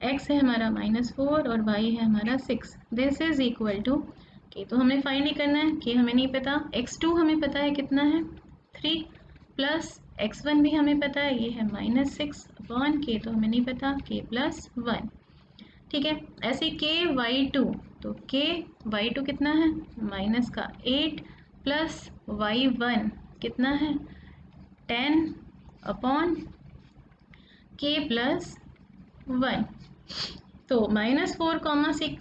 x है हमारा -4 और y है हमारा 6। This is equal to k तो हमें फाइंड ही करना है, k हमें नहीं पता। x2 हमें पता है कितना है? 3 प्लस x1 भी हमें पता है, ये है -6 अपॉन k तो हमें नहीं पता, k प्लस 1। ठीक है, ऐसे k y2, तो k y2 कितना है? -8 प्लस y1 कितना है? 10 अपॉन k प्लस 1। तो -4,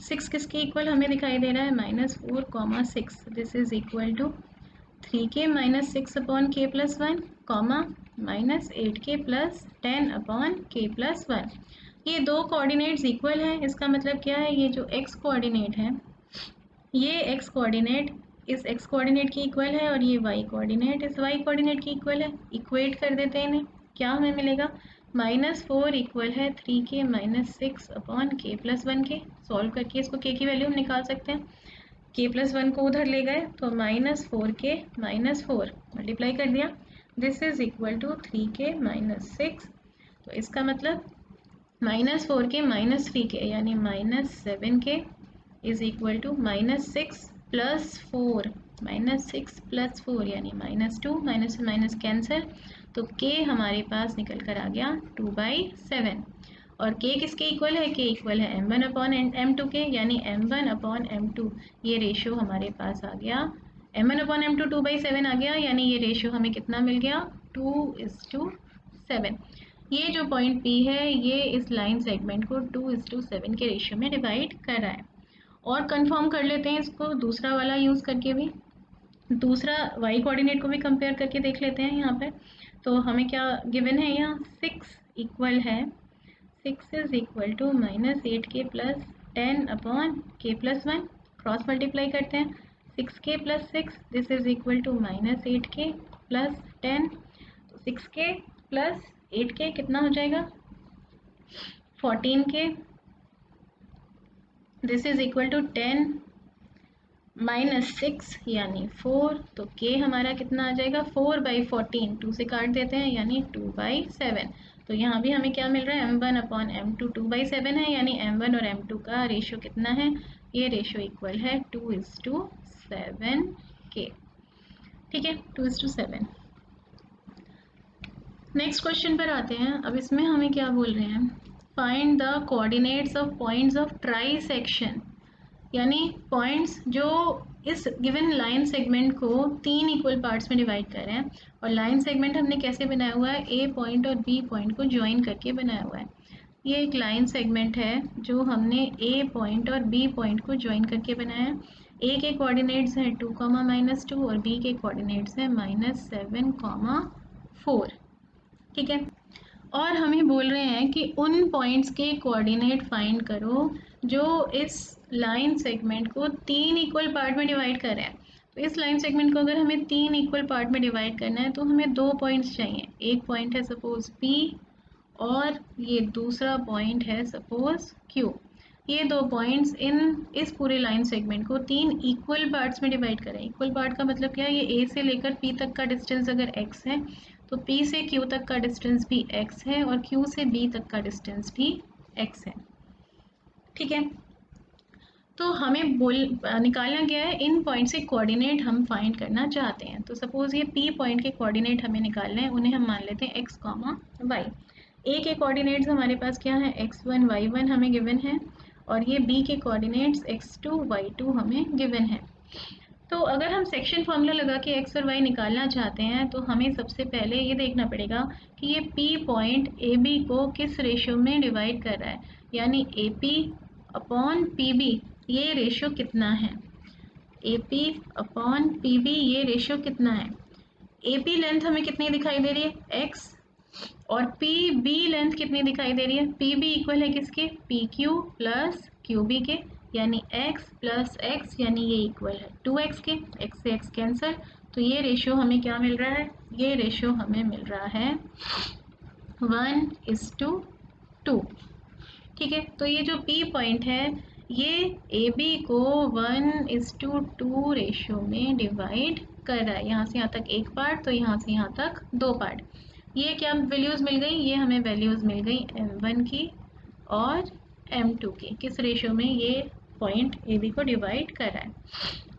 6 किसके इक्वल हमें दिखाई दे रहा है? -4, 6। This is equal to 3k - 6 upon k plus 1, comma -8k plus 10 upon k plus 1। ये दो कोऑर्डिनेट्स इक्वल हैं। इसका मतलब क्या है? ये जो x कोऑर्डिनेट है, ये x कोऑर्डिनेट इस x कोऑर्डिनेट की इक्वल है और ये y कोऑर्डिनेट इस y कोऑर्डिनेट की इक्वल है। इक्वेट कर देते हैं इन्हें। क्या हमें मिलेगा, -4 इक्वल है 3k - 6 upon k + 1k। Solve करके इसको k की वैल्यू हम निकाल सकते हैं। k + 1 को उधर ले गए तो -4k - 4 मल्टीप्लाई कर दिया, this is equal to 3k - 6। तो इसका मतलब -4k - 3k यानी -7k इज इक्वल टू -6 + 4, -6 + 4 यानी -2, माइनस से माइनस कैंसिल, तो k हमारे पास निकल कर आ गया 2/7। और k किसके इक्वल है, k इक्वल है m1 अपॉन m2 के, यानी m1 अपॉन m2, ये रेशो हमारे पास आ गया, m1 अपॉन m2 2/7 आ गया, यानी ये रेशो हमें कितना मिल गया, 2:7। ये जो पॉइंट P है ये इस लाइन सेगमेंट को 2:7 के रेशियो में डिवाइड कर रहा है। और कंफर्म कर लेते हैं इसको दूसरा वाला यूज़ करके भी, दूसरा y कोऑर्डिनेट को भी कंपेयर करके देख लेते हैं यहाँ पे। तो हमें क्या गिवन है यहाँ, 6 इक्वल है, 6 is equal to -8k + 10 upon k + 1, cross multiply करते हैं, 6k + 6 this is equal to -8k + 10, 6k + 8k कितना हो जाएगा, 14k, this is equal to 10 -6 यानी 4, तो k हमारा कितना आ जाएगा, 4/14, 2 से काट देते हैं यानी 2/7। तो यहाँ भी हमें क्या मिल रहा है, m1 अपॉन m2 2/7 है, यानी m1 और m2 का रेशियो कितना है, ये रेशियो इक्वल है 2:7k। ठीक है, 2:7। नेक्स्ट क्वेश्चन पर आते हैं। अब इसमें हमें क्या बोल रहे हैं, find the coordinates of points of try section, यानी पॉइंट्स जो इस गिवन लाइन सेगमेंट को 3 इक्वल पार्ट्स में डिवाइड कर रहे हैं। और लाइन सेगमेंट हमने कैसे बनाया हुआ है, ए पॉइंट और बी पॉइंट को ज्वाइन करके बनाया हुआ है। ये एक लाइन सेगमेंट है जो हमने ए पॉइंट और बी पॉइंट को ज्वाइन करके बनाया है। ए के कोऑर्डिनेट्स हैं 2, -2 और बी के कोऑर्डिनेट्स हैं -7, 4। ठीक है, और हमें बोल रहे हैं कि उन पॉइंट्स के कोऑर्डिनेट फाइंड करो जो इस लाइन सेगमेंट को 3 इक्वल पार्ट में डिवाइड कर रहे हैं। तो इस लाइन सेगमेंट को अगर हमें 3 इक्वल पार्ट में डिवाइड करना है तो हमें 2 पॉइंट्स चाहिए। एक पॉइंट है सपोज P और ये दूसरा पॉइंट है सपोज Q। ये 2 पॉइंट्स इस पूरे लाइन सेगमेंट को 3 इक्वल पार्ट्स में डिवाइड करें। इक्वल पार्ट का मतलब क्या है, ये A से लेकर P तक का डिस्टेंस अगर x है तो P से Q तक का डिस्टेंस भी x है और Q से B तक का डिस्टेंस भी x है। ठीक है, तो हमें निकालना गया है इन पॉइंट से कोऑर्डिनेट हम फाइंड करना चाहते हैं। तो सपोज ये P पॉइंट के कोऑर्डिनेट हमें निकालने हैं, उन्हें हम मान लेते हैं x, y। A के कोऑर्डिनेट्स हमारे पास क्या है, x1 y1 हमें गिवन है, और ये B के कोऑर्डिनेट्स x2 y2 हमें गिवन है। तो अगर हम सेक्शन फार्मूला लगा के x और y निकालना चाहते हैं तो हमें सबसे पहले ये देखना पड़ेगा कि ये P पॉइंट AB को किस रेशियो में डिवाइड कर रहा है, यानी AP अपॉन PB ये रेशियो कितना है, AP अपॉन PB ये रेशियो कितना है। AP लेंथ हमें कितनी दिखाई दे रही है, x, और PB लेंथ कितनी दिखाई दे रही है, PB इक्वल है किसके, PQ प्लस QB के, यानी x प्लस x, यानी ये इक्वल है 2x के, x से x कैंसिल, तो ये रेशियो हमें क्या मिल रहा है, ये रेशियो हमें मिल रहा है 1:2। ठीक है, तो ये जो P पॉइंट है ये AB को 1:2 रेशियो में डिवाइड कर रहा है। यहाँ से यहाँ तक एक पार्ट, तो यहाँ से यहाँ तक 2 पार्ट। ये क्या वैल्यूज़ मिल गई, ये हमें वैल्यूज़ मिल गई m1 की और m2 की, किस रेशियो में ये पॉइंट AB को डिवाइड कर रहा है।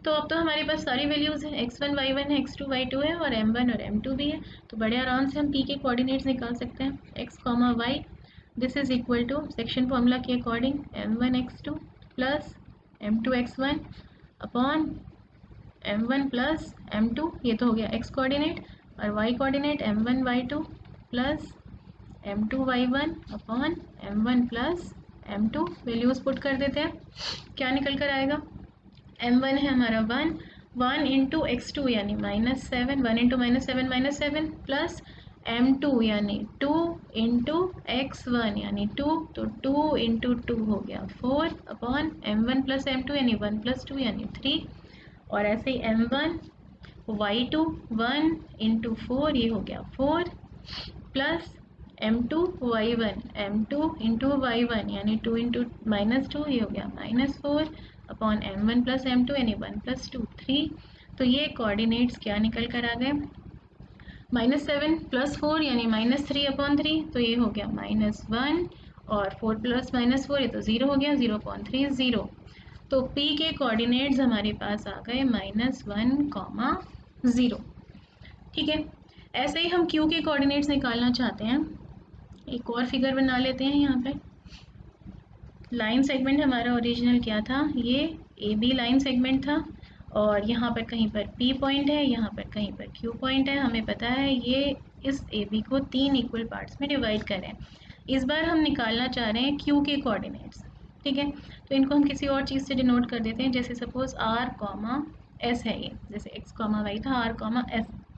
तो अब तो हमारे पास सारी वैल्यूज़ हैं, x1 y1 है, x2 y2 है और m1 और m2 भी है। तो बड़े आराम से हम P के कोऑर्डिनेट्स निकाल सकते हैं, x, y, this is equal to section formula के according m1 x2 plus m2 x1 upon m1 plus m2, ये तो हो गया x कोऑर्डिनेट, और y coordinate m1 y2 plus m2 y1 upon m1 plus m2। Values put कर देते हैं, क्या निकल कर आएगा, m1 है हमारा 1 इंटू x2 यानी -7, 1 इंटू -7 -7 प्लस m2 यानी 2 इंटू x1 यानी 2, तो 2 इंटू 2 हो गया 4 अपॉन m1 प्लस m2 यानी 1 प्लस 2 यानी 3, और ऐसे ही m1 y2 1 इंटू 4 ये हो गया 4 plus m2 y1, m2 into y1 यानी 2 इंटू -2, ये हो गया -4 अपॉन m1 प्लस m2 यानी 1 प्लस 2 3। तो ये कोऑर्डिनेट्स क्या निकल कर आ गए, -7 प्लस 4 यानी -3 अपॉन 3, तो ये हो गया -1 और 4 प्लस -4 ये तो 0 हो गया, 0 अपॉन 3 0। तो P के कोऑर्डिनेट्स हमारे पास आ गए -1, 0। ठीक है, ऐसे ही हम Q के कोऑर्डिनेट्स निकालना चाहते हैं। एक और फिगर बना लेते हैं। यहाँ पे लाइन सेगमेंट हमारा ओरिजिनल क्या था, ये AB लाइन सेगमेंट था और यहाँ पर कहीं पर P पॉइंट है, यहाँ पर कहीं पर Q पॉइंट है। हमें पता है ये इस AB को 3 इक्वल पार्ट्स में डिवाइड करें। इस बार हम निकालना चाह रहे हैं Q के कोऑर्डिनेट्स। ठीक है, तो इनको हम किसी और चीज़ से डिनोट कर देते हैं, जैसे सपोज R, S है ये, जैसे X, Y था, R,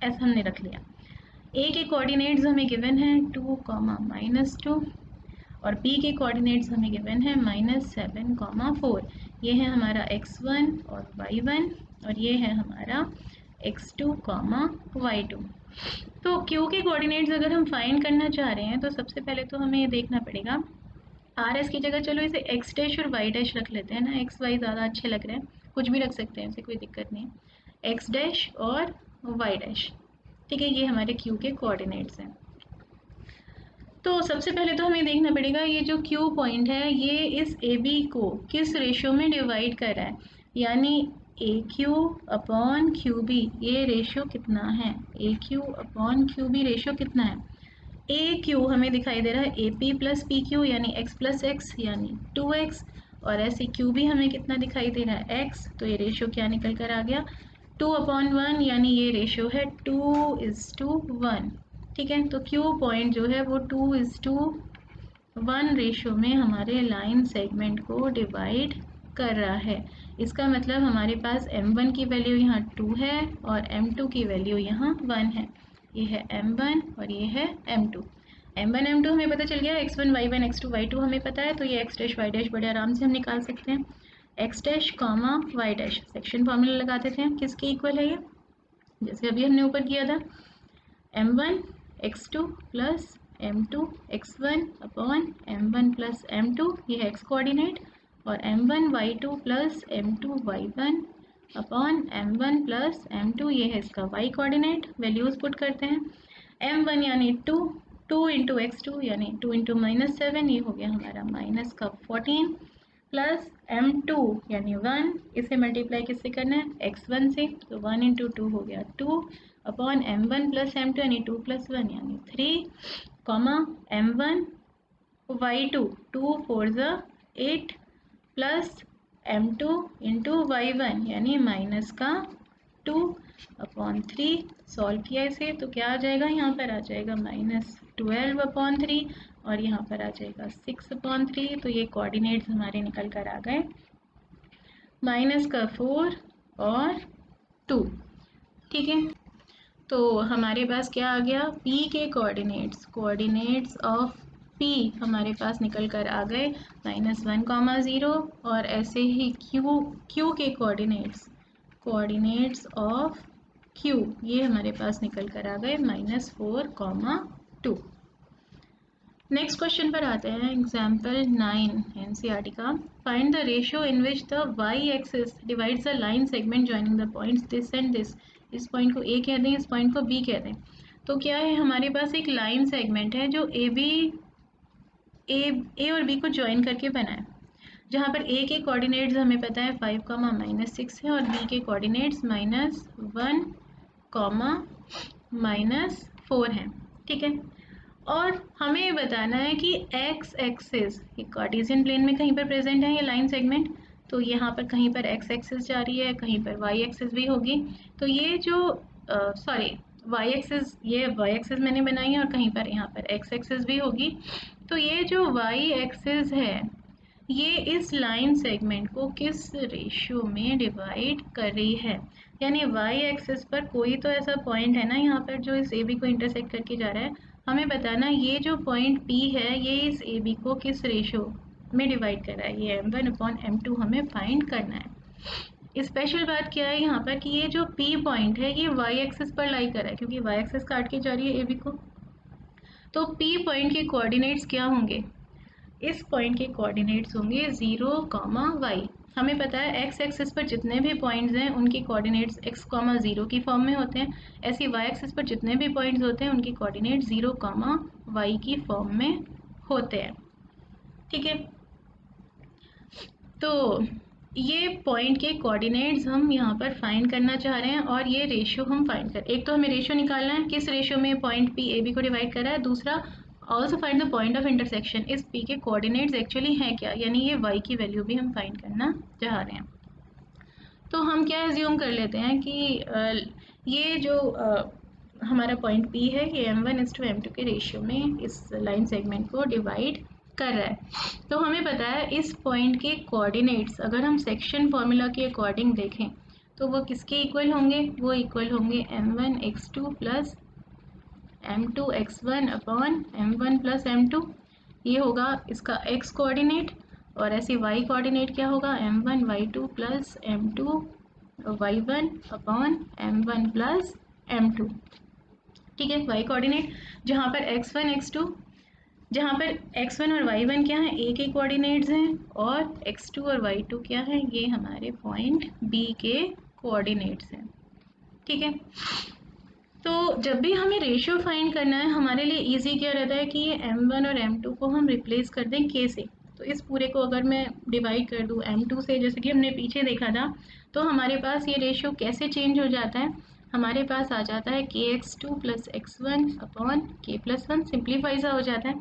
S हमने रख लिया। A के कोऑर्डिनेट्स हमें गिवन है 2, -2 और B के कोऑर्डिनेट्स हमें गिवन है -7, 4। ये है हमारा x1 और y1 और ये है हमारा x2, y2। तो Q के कोऑर्डिनेट्स अगर हम फाइंड करना चाह रहे हैं तो सबसे पहले तो हमें ये देखना पड़ेगा, आर एस की जगह चलो इसे x डैश और y डैश रख लेते हैं ना, x y ज़्यादा अच्छे लग रहे हैं, कुछ भी रख सकते हैं, इसे कोई दिक्कत नहीं है, x डैश और y डैश। ठीक है, ये हमारे Q के कोऑर्डिनेट्स हैं। तो सबसे पहले तो हमें देखना पड़ेगा ये जो Q पॉइंट है ये इस AB को किस रेशो में डिवाइड कर रहा है, यानी AQ अपॉन QB, ये रेशो कितना है, AQ अपॉन QB रेशो कितना है। AQ हमें दिखाई दे रहा है AP प्लस PQ यानी x प्लस x यानी 2x, और ऐसे QB हमें कितना दिखाई दे रहा है x, तो ये रेशो क्या निकल कर आ गया 2/1 यानी ये रेशो है 2:1। ठीक है, तो Q पॉइंट जो है वो 2:1 रेशो में हमारे लाइन सेगमेंट को डिवाइड कर रहा है। इसका मतलब हमारे पास m1 की वैल्यू यहाँ 2 है और m2 की वैल्यू यहाँ 1 है। ये है m1 और ये है m2। m1 m2 हमें पता चल गया, x1 y1 x2 y2 हमें पता है, तो ये x डैश y डैश बड़े आराम से हम निकाल सकते हैं। x dash comma y dash section formula लगा देते हैं, किसके इक्वल है ये, जैसे अभी हमने ऊपर किया था, m1 x2 plus m2 x1 upon m1 plus m2, ये है x कोऑर्डिनेट, और m1 y2 plus m2 y1 upon m1 plus m2, ये है इसका y कोऑर्डिनेट। वैल्यूज़ पुट करते हैं, m1 यानी 2, 2 इंटू x2 यानी 2 इंटू -7, ये हो गया हमारा -14 प्लस m2 यानी 1, इसे मल्टीप्लाई किससे करना है x1 से, तो 1 इंटू 2 हो गया 2 अपॉन m1 प्लस m2 यानी 2 प्लस 1 यानी 3, comma m1 y2 2 4 8 plus m2 into y1 यानी -2 अपॉन 3। सॉल्व किया इसे तो क्या आ जाएगा, यहाँ पर आ जाएगा -12/3 और यहाँ पर आ जाएगा 6/3। तो ये कोऑर्डिनेट्स हमारे निकल कर आ गए -4 और 2। ठीक है, तो हमारे पास क्या आ गया, P के कोऑर्डिनेट्स ऑफ P हमारे पास निकल कर आ गए -1, 0, और ऐसे ही Q के कोऑर्डिनेट्स ऑफ Q ये हमारे पास निकल कर आ गए -4, 2। नेक्स्ट क्वेश्चन पर आते हैं, एग्जाम्पल 9 NCERT का। Find the ratio in which the y axis divides the line segment joining the points this and this. इस पॉइंट को A कह दें, इस पॉइंट को B कह दें। तो क्या है, हमारे पास एक लाइन सेगमेंट है जो A और B को ज्वाइन करके बना है, जहाँ पर A के कोऑर्डिनेट्स हमें पता है 5, -6 है और B के कोऑर्डिनेट्स -1, -4 हैं। ठीक है, और हमें ये बताना है कि x एक्सिस कार्टेशियन प्लेन में कहीं पर प्रेजेंट है ये लाइन सेगमेंट, तो यहाँ पर कहीं पर x एक्सिस जा रही है, कहीं पर y एक्सिस भी होगी। तो ये जो y एक्सिस, ये y एक्सिस मैंने बनाई है और कहीं पर यहाँ पर x एक्सिस भी होगी। तो ये जो y एक्सिस है ये इस लाइन सेगमेंट को किस रेशियो में डिवाइड कर रही है, यानी y एक्सिस पर कोई तो ऐसा पॉइंट है ना यहाँ पर जो इस AB को इंटरसेक्ट करके जा रहा है। हमें बताना ये जो पॉइंट P है ये इस AB को किस रेशियो में डिवाइड कर रहा है, ये m1/m2 हमें फाइंड करना है। स्पेशल बात क्या है यहाँ पर कि ये जो P पॉइंट है ये y एक्सिस पर लाई कर रहा है, क्योंकि y एक्सिस काट के जा रही है AB को। तो P पॉइंट के कोऑर्डिनेट्स क्या होंगे? इस पॉइंट के कोऑर्डिनेट्स होंगे 0, y। हमें पता है x एक्सिस पर जितने भी पॉइंट्स हैं उनके कोऑर्डिनेट्स x, 0 की फॉर्म में होते हैं। ऐसे y एक्सिस पर जितने भी पॉइंट्स होते हैं उनके कोऑर्डिनेट्स 0, y की फॉर्म में होते हैं। ठीक है, तो ये पॉइंट के कोऑर्डिनेट्स हम यहाँ पर फाइंड करना चाह रहे हैं और ये रेशियो हम फाइंड कर, एक तो हमें रेशियो निकालना है किस रेशियो में पॉइंट पी ए बी को डिवाइड कर रहा है, दूसरा also find the point of intersection. इस पी के कोऑर्डिनेट्स एक्चुअली हैं क्या, यानी ये वाई की वैल्यू भी हम फाइंड करना चाह रहे हैं। तो हम क्या एज्यूम कर लेते हैं कि ये जो हमारा पॉइंट पी है ये m1:m2 के रेशियो में इस लाइन सेगमेंट को डिवाइड कर रहा है। तो हमें पता है इस पॉइंट के कोऑर्डिनेट्स अगर हम सेक्शन फॉर्मूला के अकॉर्डिंग देखें तो वो किसके इक्वल होंगे, वो इक्वल होंगे m1x2 plus m2x1 upon m1 plus m2। ये होगा इसका x कोऑर्डिनेट और ऐसे y कोऑर्डिनेट क्या होगा m1y2 plus m2y1 upon m1 plus m2। ठीक है, y कोऑर्डिनेट जहाँ पर x1 x2, जहाँ पर x1 और y1 क्या है a के कोऑर्डिनेट्स हैं और x2 और y2 क्या है ये हमारे पॉइंट b के कोऑर्डिनेट्स हैं। ठीक है, तो जब भी हमें रेशियो फाइंड करना है हमारे लिए इजी क्या रहता है कि ये m1 और m2 को हम रिप्लेस कर दें k से। तो इस पूरे को अगर मैं डिवाइड कर दूँ m2 से, जैसे कि हमने पीछे देखा था, तो हमारे पास ये रेशियो कैसे चेंज हो जाता है, हमारे पास आ जाता है kx2 plus x1 upon k plus 1, simplify सा हो जाता है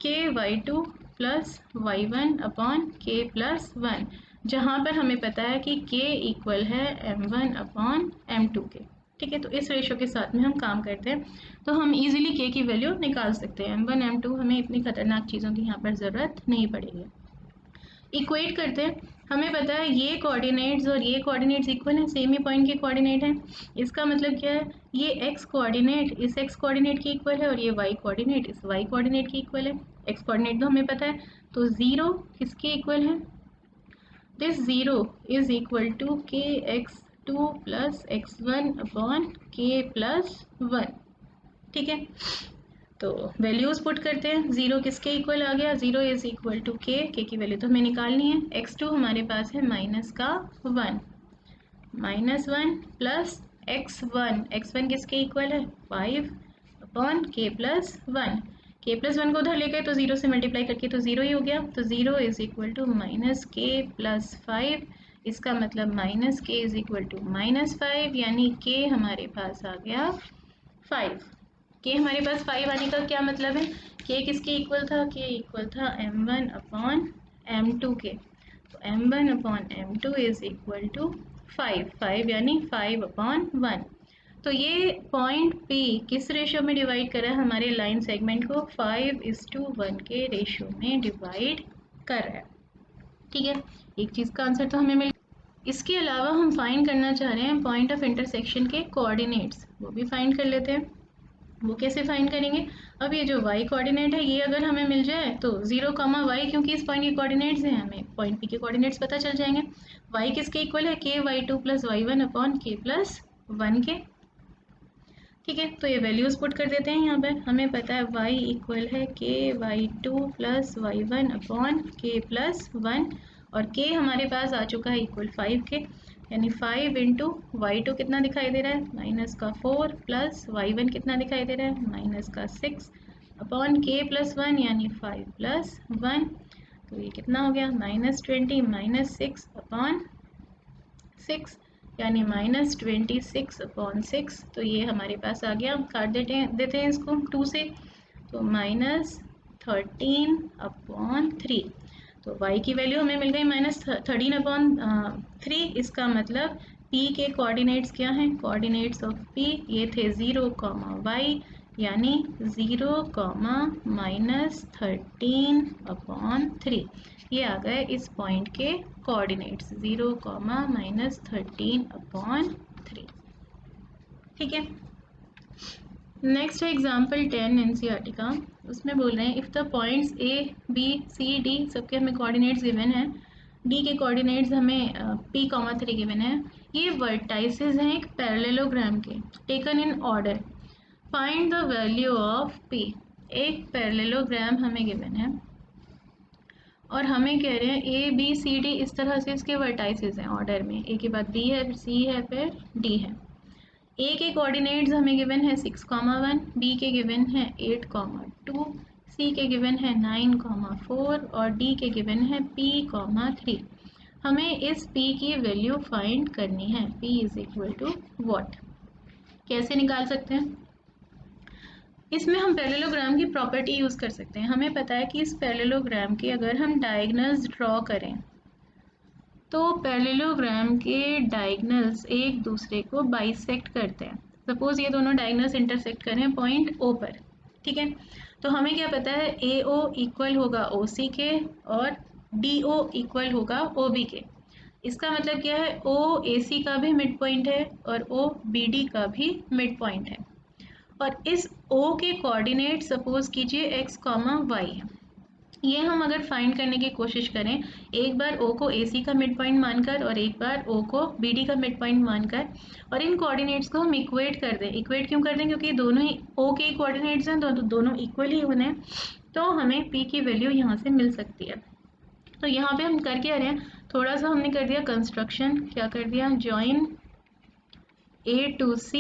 ky2 plus y1 upon k plus 1, जहाँ पर हमें पता है कि k इक्वल है m1 अपॉन m2 के। ठीक है, तो इस रेशियो के साथ में हम काम करते हैं तो हम इजीली k की वैल्यू निकाल सकते हैं। m1 m2 हमें इतनी खतरनाक चीज़ों की यहाँ पर ज़रूरत नहीं पड़ेगी। इक्वेट करते हैं, हमें पता है ये कोऑर्डिनेट्स और ये कोऑर्डिनेट्स इक्वल हैं, सेम ही पॉइंट के कोऑर्डिनेट हैं। इसका मतलब क्या है, ये x कोऑर्डिनेट इस x कोऑर्डिनेट के इक्वल है और ये y कोऑर्डिनेट इस y कोऑर्डिनेट के इक्वल है। x कोऑर्डिनेट तो हमें पता है, तो 0 किसके इक्वल है, this 0 is equal to kx2 plus x1 upon k plus 1। ठीक है, तो वैल्यूज पुट करते हैं, 0 किसके इक्वल आ गया, 0 इज इक्वल टू k की वैल्यू तो हमें निकालनी है, x2 हमारे पास है माइनस का 1, माइनस 1 प्लस x1 किसके इक्वल है 5 upon k plus 1, k plus 1 को उधर लेकर तो 0 से मल्टीप्लाई करके तो 0 ही हो गया, तो 0 is equal to minus k plus 5, इसका मतलब minus k is equal to minus 5, यानी k हमारे पास आ गया 5। k हमारे पास 5 आने का क्या मतलब है, k किसके इक्वल था, k इक्वल था m1 अपॉन m2 के, तो m1 upon m2 is equal to 5 यानी 5 अपॉन 1। तो ये पॉइंट P किस रेशियो में डिवाइड कर रहा है, हमारे लाइन सेगमेंट को 5:1 के रेशियो में डिवाइड कर रहा है। ठीक है, एक चीज़ का आंसर तो हमें मिल। इसके अलावा हम फाइंड करना चाह रहे हैं पॉइंट ऑफ इंटरसेक्शन के कोऑर्डिनेट्स, वो भी फाइंड कर लेते हैं। वो कैसे फाइंड करेंगे, अब ये जो y कोऑर्डिनेट है ये अगर हमें मिल जाए तो 0, y, क्योंकि इस पॉइंट के कोऑर्डिनेट्स हैं हमें पॉइंट P के कोऑर्डिनेट्स पता चल जाएंगे। y किसके इक्वल है, ky2 plus y1 upon k plus 1 के। ठीक है, तो ये वैल्यूज पुट कर देते हैं यहाँ पर, हमें पता है y इक्वल है ky2 plus y1 upon k plus 1 और k हमारे पास आ चुका है इक्वल 5 के, यानी 5 इंटू y2 कितना दिखाई दे रहा है माइनस का 4 प्लस y1 कितना दिखाई दे रहा है माइनस का 6 अपॉन k प्लस 1 यानी 5 प्लस 1, तो ये कितना हो गया -20 माइनस 6 अपॉन 6 यानी -26 अपॉन 6, तो ये हमारे पास आ गया, काट देते हैं इसको 2 से, तो -13 अपॉन 3, तो y की वैल्यू हमें मिल गई -13 अपॉन 3। इसका मतलब p के कोऑर्डिनेट्स क्या हैं, कोऑर्डिनेट्स ऑफ p ये थे 0, y, यानी 0, -13 अपॉन 3, ये आ गए इस पॉइंट के कोऑर्डिनेट्स 0, -13 अपॉन 3। ठीक है, नेक्स्ट है एग्जाम्पल 10 एनसीईआरटी का, उसमें बोल रहे हैं if the points a b c d सबके हमें कोऑर्डिनेट्स गिवन है, d के कोऑर्डिनेट्स हमें p, 3 गिवन है, ये वर्टाइसेस हैं एक पैरेललोग्राम के taken in order, find the value of P. एक पैरेललोग्राम हमें गिवन है और हमें कह रहे हैं ए बी सी डी, इस तरह से इसके वर्टाइसेस हैं ऑर्डर में, ए के बाद बी है, फिर सी है, फिर डी है। ए के कोऑर्डिनेट्स हमें गिवन है 6,1, बी के गिवन है 8,2, सी के गिवन है 9,4 और डी के गिवन है p,3। हमें इस p की वैल्यू फाइंड करनी है। p is equal to what? कैसे निकाल सकते हैं? इसमें हम पैरेललोग्राम की प्रॉपर्टी यूज़ कर सकते हैं। हमें पता है कि इस पैरेललोग्राम के अगर हम डायगोनल्स ड्रॉ करें तो पैरेललोग्राम के डायगोनल्स एक दूसरे को बाइसेक्ट करते हैं। सपोज ये दोनों डायगोनल्स इंटरसेक्ट करें पॉइंट O पर, ठीक है? तो हमें क्या पता है, AO इक्वल होगा OC के और DO इक्वल होगा OB के। इसका मतलब क्या है, OAC का भी मिड पॉइंट है और OBD का भी मिड पॉइंट है। और इस O के कोऑर्डिनेट सपोज कीजिए x, y है। ये हम अगर फाइंड करने की कोशिश करें, एक बार O को AC का मिड पॉइंट मानकर और एक बार O को BD का मिड पॉइंट मानकर, और इन कोऑर्डिनेट्स को हम इक्वेट कर दें। इक्वेट क्यों कर दें? क्योंकि दोनों ही O के कोऑर्डिनेट्स हैं, तो दोनों इक्वल ही होने हैं, तो हमें P की वैल्यू यहाँ से मिल सकती है। तो यहाँ पे हम कर क्या रहे हैं, थोड़ा सा हमने कर दिया कंस्ट्रक्शन। क्या कर दिया? Join A to C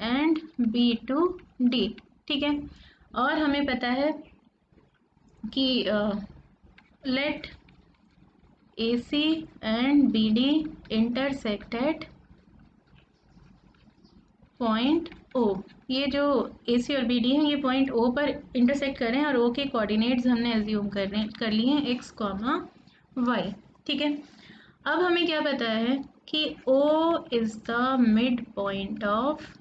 and B to D, ठीक है? और हमें पता है कि let AC and BD intersect at point O। ये जो AC और BD हैं ये पॉइंट O पर इंटरसेक्ट कर रहे हैं और O के कोऑर्डिनेट्स हमने एज्यूम कर लिए हैं x, y, ठीक है? अब हमें क्या पता है कि O is the mid point of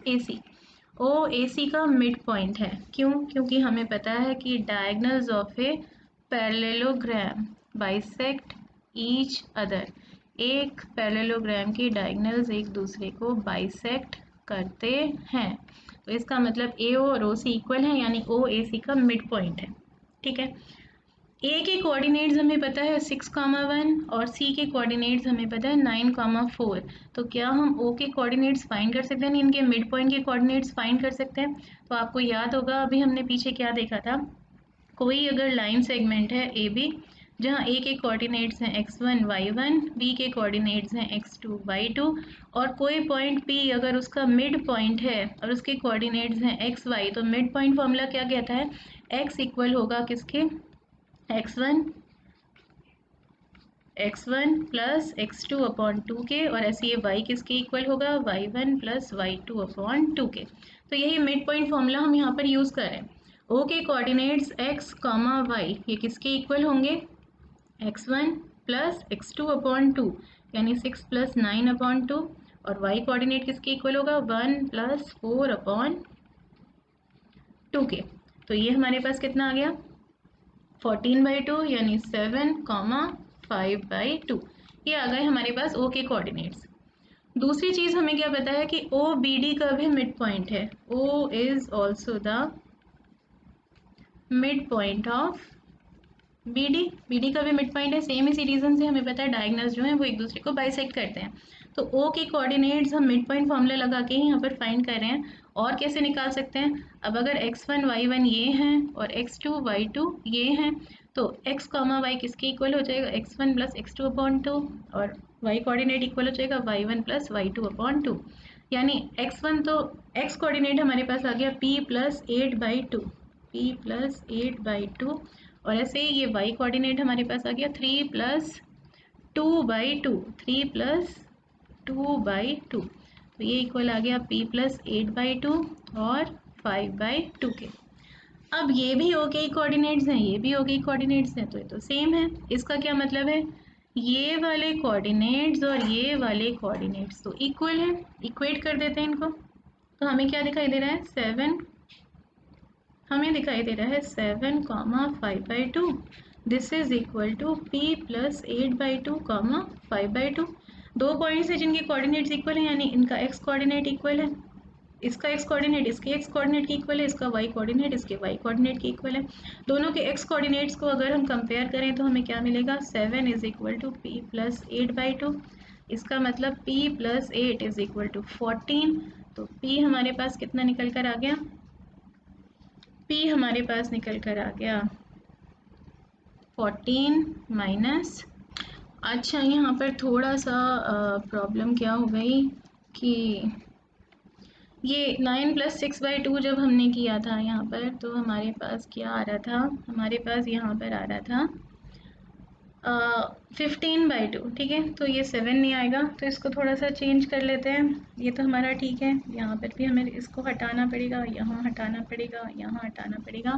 AC। OAC का मिड पॉइंट है। क्यों? क्योंकि हमें पता है कि diagonals of a parallelogram bisect each other. एक पैरेललोग्राम की डायगोनल्स एक दूसरे को बाइसेक्ट करते हैं, तो इसका मतलब AO और OC इक्वल हैं, यानी OAC का मिड पॉइंट है, ठीक है? A के कोऑर्डिनेट्स हमें पता है 6,1 और C के कोऑर्डिनेट्स हमें पता है 9,4। तो क्या हम O के कोऑर्डिनेट्स फाइंड कर सकते हैं, इनके मिड पॉइंट के कोऑर्डिनेट्स फाइंड कर सकते हैं? तो आपको याद होगा अभी हमने पीछे क्या देखा था, कोई अगर लाइन सेगमेंट है AB जहाँ A के कोऑर्डिनेट्स हैं x1, y1, B के कोऑर्डिनेट्स हैं x2, y2 और कोई पॉइंट P अगर उसका मिड पॉइंट है और उसके कोऑर्डिनेट्स हैं x, y, तो मिड पॉइंट फॉर्मूला क्या कहता है, x इक्वल होगा किसके, x1 प्लस x2 अपॉन 2 के, और ऐसे ये y किसके इक्वल होगा, y1 प्लस y2 अपॉन 2 के। तो यही मिड पॉइंट फॉर्मूला हम यहाँ पर यूज़ कर रहे हैं। O के कोऑर्डिनेट्स x, y ये किसके इक्वल होंगे, x1 प्लस x2 अपॉन 2 यानी 6 प्लस 9 अपॉन 2, और y कोऑर्डिनेट किसके इक्वल होगा, 1 प्लस 4 अपॉन 2 के। तो ये हमारे पास कितना आ गया, 14/2 यानी 7,5/2। ये आ गए हमारे पास O के कोऑर्डिनेट्स। दूसरी चीज़ हमें क्या पता है कि OBD का भी मिड पॉइंट है। O is also the mid point of BD का भी मिड पॉइंट है। सेम इसी रीज़न से हमें पता है डायगोनल्स जो हैं वो एक दूसरे को बाइसेक्ट करते हैं। तो O के कोऑर्डिनेट्स हम मिड पॉइंट फॉर्मूला लगा के ही यहाँ पर फाइंड कर रहे हैं। और कैसे निकाल सकते हैं, अब अगर x1, y1 ये हैं और x2, y2 ये हैं, तो x, y किसके इक्वल हो जाएगा, x1 प्लस x2 अपॉन 2, और y कोऑर्डिनेट इक्वल हो जाएगा y1 प्लस y2 अपॉन 2। यानी x1 तो x कोऑर्डिनेट हमारे पास आ गया p प्लस 8/2, और ऐसे ही ये y कोऑर्डिनेट हमारे पास आ गया 3 प्लस 2/2, 3 प्लस 2/2। तो ये इक्वल आ गया p प्लस 8/2 और 5/2 के। अब ये भी O के कोऑर्डिनेट्स हैं, ये भी O के कोऑर्डिनेट्स हैं, तो ये तो सेम है। इसका क्या मतलब है, ये वाले कोऑर्डिनेट्स और ये वाले कोऑर्डिनेट्स तो इक्वल हैं। इक्वेट कर देते हैं इनको, तो हमें क्या दिखाई दे रहा है, 7 5/2। This is equal to p plus 8/2, 5/2। दो पॉइंट्स है जिनके कोऑर्डिनेट्स इक्वल हैं, यानी इनका x कोऑर्डिनेट इक्वल है, इसका x कोऑर्डिनेट इसके x कोऑर्डिनेट के इक्वल है, इसका y कोऑर्डिनेट इसके y कोऑर्डिनेट के इक्वल है। दोनों के x कोऑर्डिनेट्स को अगर हम कंपेयर करें तो हमें क्या मिलेगा, 7 is equal to p plus 8/2। इसका मतलब p plus 8 is equal to 14, तो P हमारे पास कितना निकल कर आ गया, P हमारे पास निकल कर आ गया 14 माइनस, अच्छा यहाँ पर थोड़ा सा प्रॉब्लम क्या हो गई कि ये 9 + 6/2 जब हमने किया था यहाँ पर, तो हमारे पास क्या आ रहा था, हमारे पास यहाँ पर आ रहा था 15/2, ठीक है। तो ये 7 नहीं आएगा, तो इसको थोड़ा सा चेंज कर लेते हैं। ये तो हमारा ठीक है, यहाँ पर भी हमें इसको हटाना पड़ेगा, यहाँ हटाना पड़ेगा, यहाँ हटाना पड़ेगा।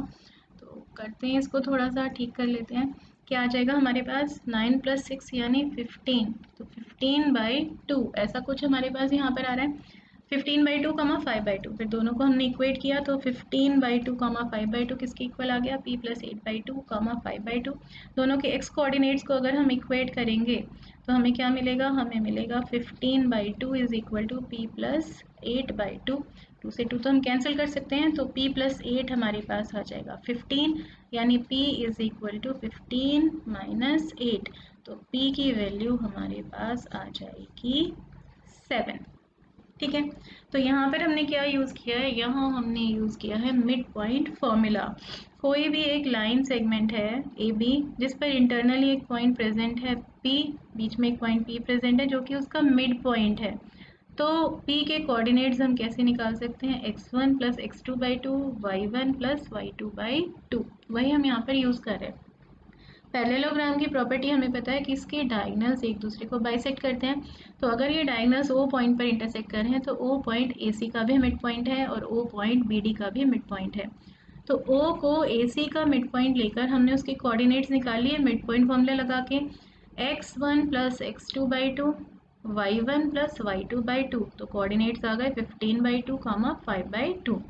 तो करते हैं इसको थोड़ा सा ठीक कर लेते हैं। क्या आ जाएगा हमारे पास 9 + 6 यानी 15, तो 15/2 ऐसा कुछ हमारे पास यहाँ पर आ रहा है। 15/2, 5/2, फिर दोनों को हमने इक्वेट किया तो 15/2, 5/2 किसके इक्वल आ गया, P + 8/2, 5/2। दोनों के x कोऑर्डिनेट्स को अगर हम इक्वेट करेंगे तो हमें क्या मिलेगा, हमें मिलेगा 15/2 = P + 8/2। 2 से 2 तो हम कैंसिल कर सकते हैं, तो P + 8 हमारे पास आ जाएगा 15, यानी P = 15 - 8। तो P की वैल्यू हमारे पास आ जाएगी 7, ठीक है। तो यहाँ पर हमने क्या यूज़ किया है, यहाँ हमने यूज़ किया है मिड पॉइंट फॉर्मूला। कोई भी एक लाइन सेगमेंट है ए बी जिस पर इंटरनली एक पॉइंट प्रेजेंट है P, बीच में एक पॉइंट P प्रेजेंट है जो कि उसका मिड पॉइंट है, तो P के कोऑर्डिनेट्स हम कैसे निकाल सकते हैं, x1 + x2/2, y1 + y2/2, वही हम यहाँ पर यूज़ कर रहे हैं। पैरेललोग्राम की प्रॉपर्टी हमें पता है कि इसके डायगोनल्स एक दूसरे को बाइसेक्ट करते हैं, तो अगर ये डायगोनल्स O पॉइंट पर इंटरसेक्ट कर रहे हैं तो O पॉइंट AC का भी मिड पॉइंट है और O पॉइंट BD का भी मिड पॉइंट है। तो O को AC का मिड पॉइंट लेकर हमने उसके कोऑर्डिनेट्स निकाल लिए मिड पॉइंट फॉर्मूला लगा के, x1 + x2/2, y1 + y2/2, तो कोऑर्डिनेट्स आ गए 15/2, 5/2।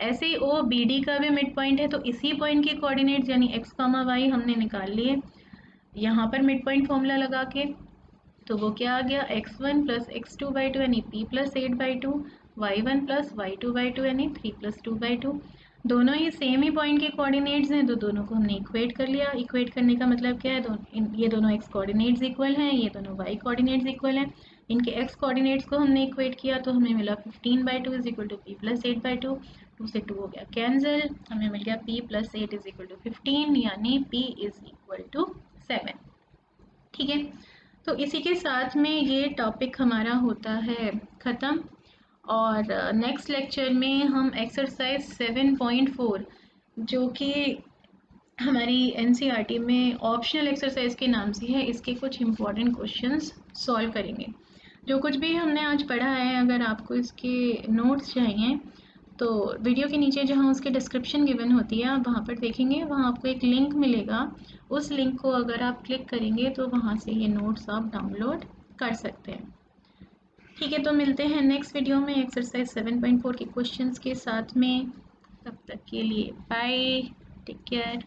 ऐसे ही ओ बी डी का भी मिड पॉइंट है, तो इसी पॉइंट के कोऑर्डिनेट्स यानी x, y हमने निकाल लिए यहाँ पर मिड पॉइंट फॉर्मूला लगा के। तो वो क्या आ गया, x1 + x2/2 यानी P + 8/2, y1 + y2/2 यानी 3 + 2/2। दोनों ही सेम ही पॉइंट के कोऑर्डिनेट्स हैं, तो दोनों को हमने इक्वेट कर लिया। इक्वेट करने का मतलब क्या है, ये दोनों x कोऑर्डिनेट्स इक्वल हैं, ये दोनों y कोऑर्डिनेट्स इक्वल हैं। इनके x कोऑर्डिनेट्स को हमने इक्वेट किया तो हमें मिला 15/2 = P + 8/2। 2 से 2 हो गया कैंसिल, हमें मिल गया P + 8 = 15, यानी P = 7, ठीक है। तो इसी के साथ में ये टॉपिक हमारा होता है ख़त्म, और नेक्स्ट लेक्चर में हम एक्सरसाइज 7.4 जो कि हमारी NCERT में ऑप्शनल एक्सरसाइज के नाम से है, इसके कुछ इम्पोर्टेंट क्वेश्चंस सॉल्व करेंगे। जो कुछ भी हमने आज पढ़ा है, अगर आपको इसके नोट्स चाहिए तो वीडियो के नीचे जहाँ उसकी डिस्क्रिप्शन गिवन होती है आप वहाँ पर देखेंगे, वहाँ आपको एक लिंक मिलेगा। उस लिंक को अगर आप क्लिक करेंगे तो वहाँ से ये नोट्स आप डाउनलोड कर सकते हैं, ठीक है। तो मिलते हैं नेक्स्ट वीडियो में एक्सरसाइज 7.4 के क्वेश्चंस के साथ में। तब तक के लिए बाय, टेक केयर।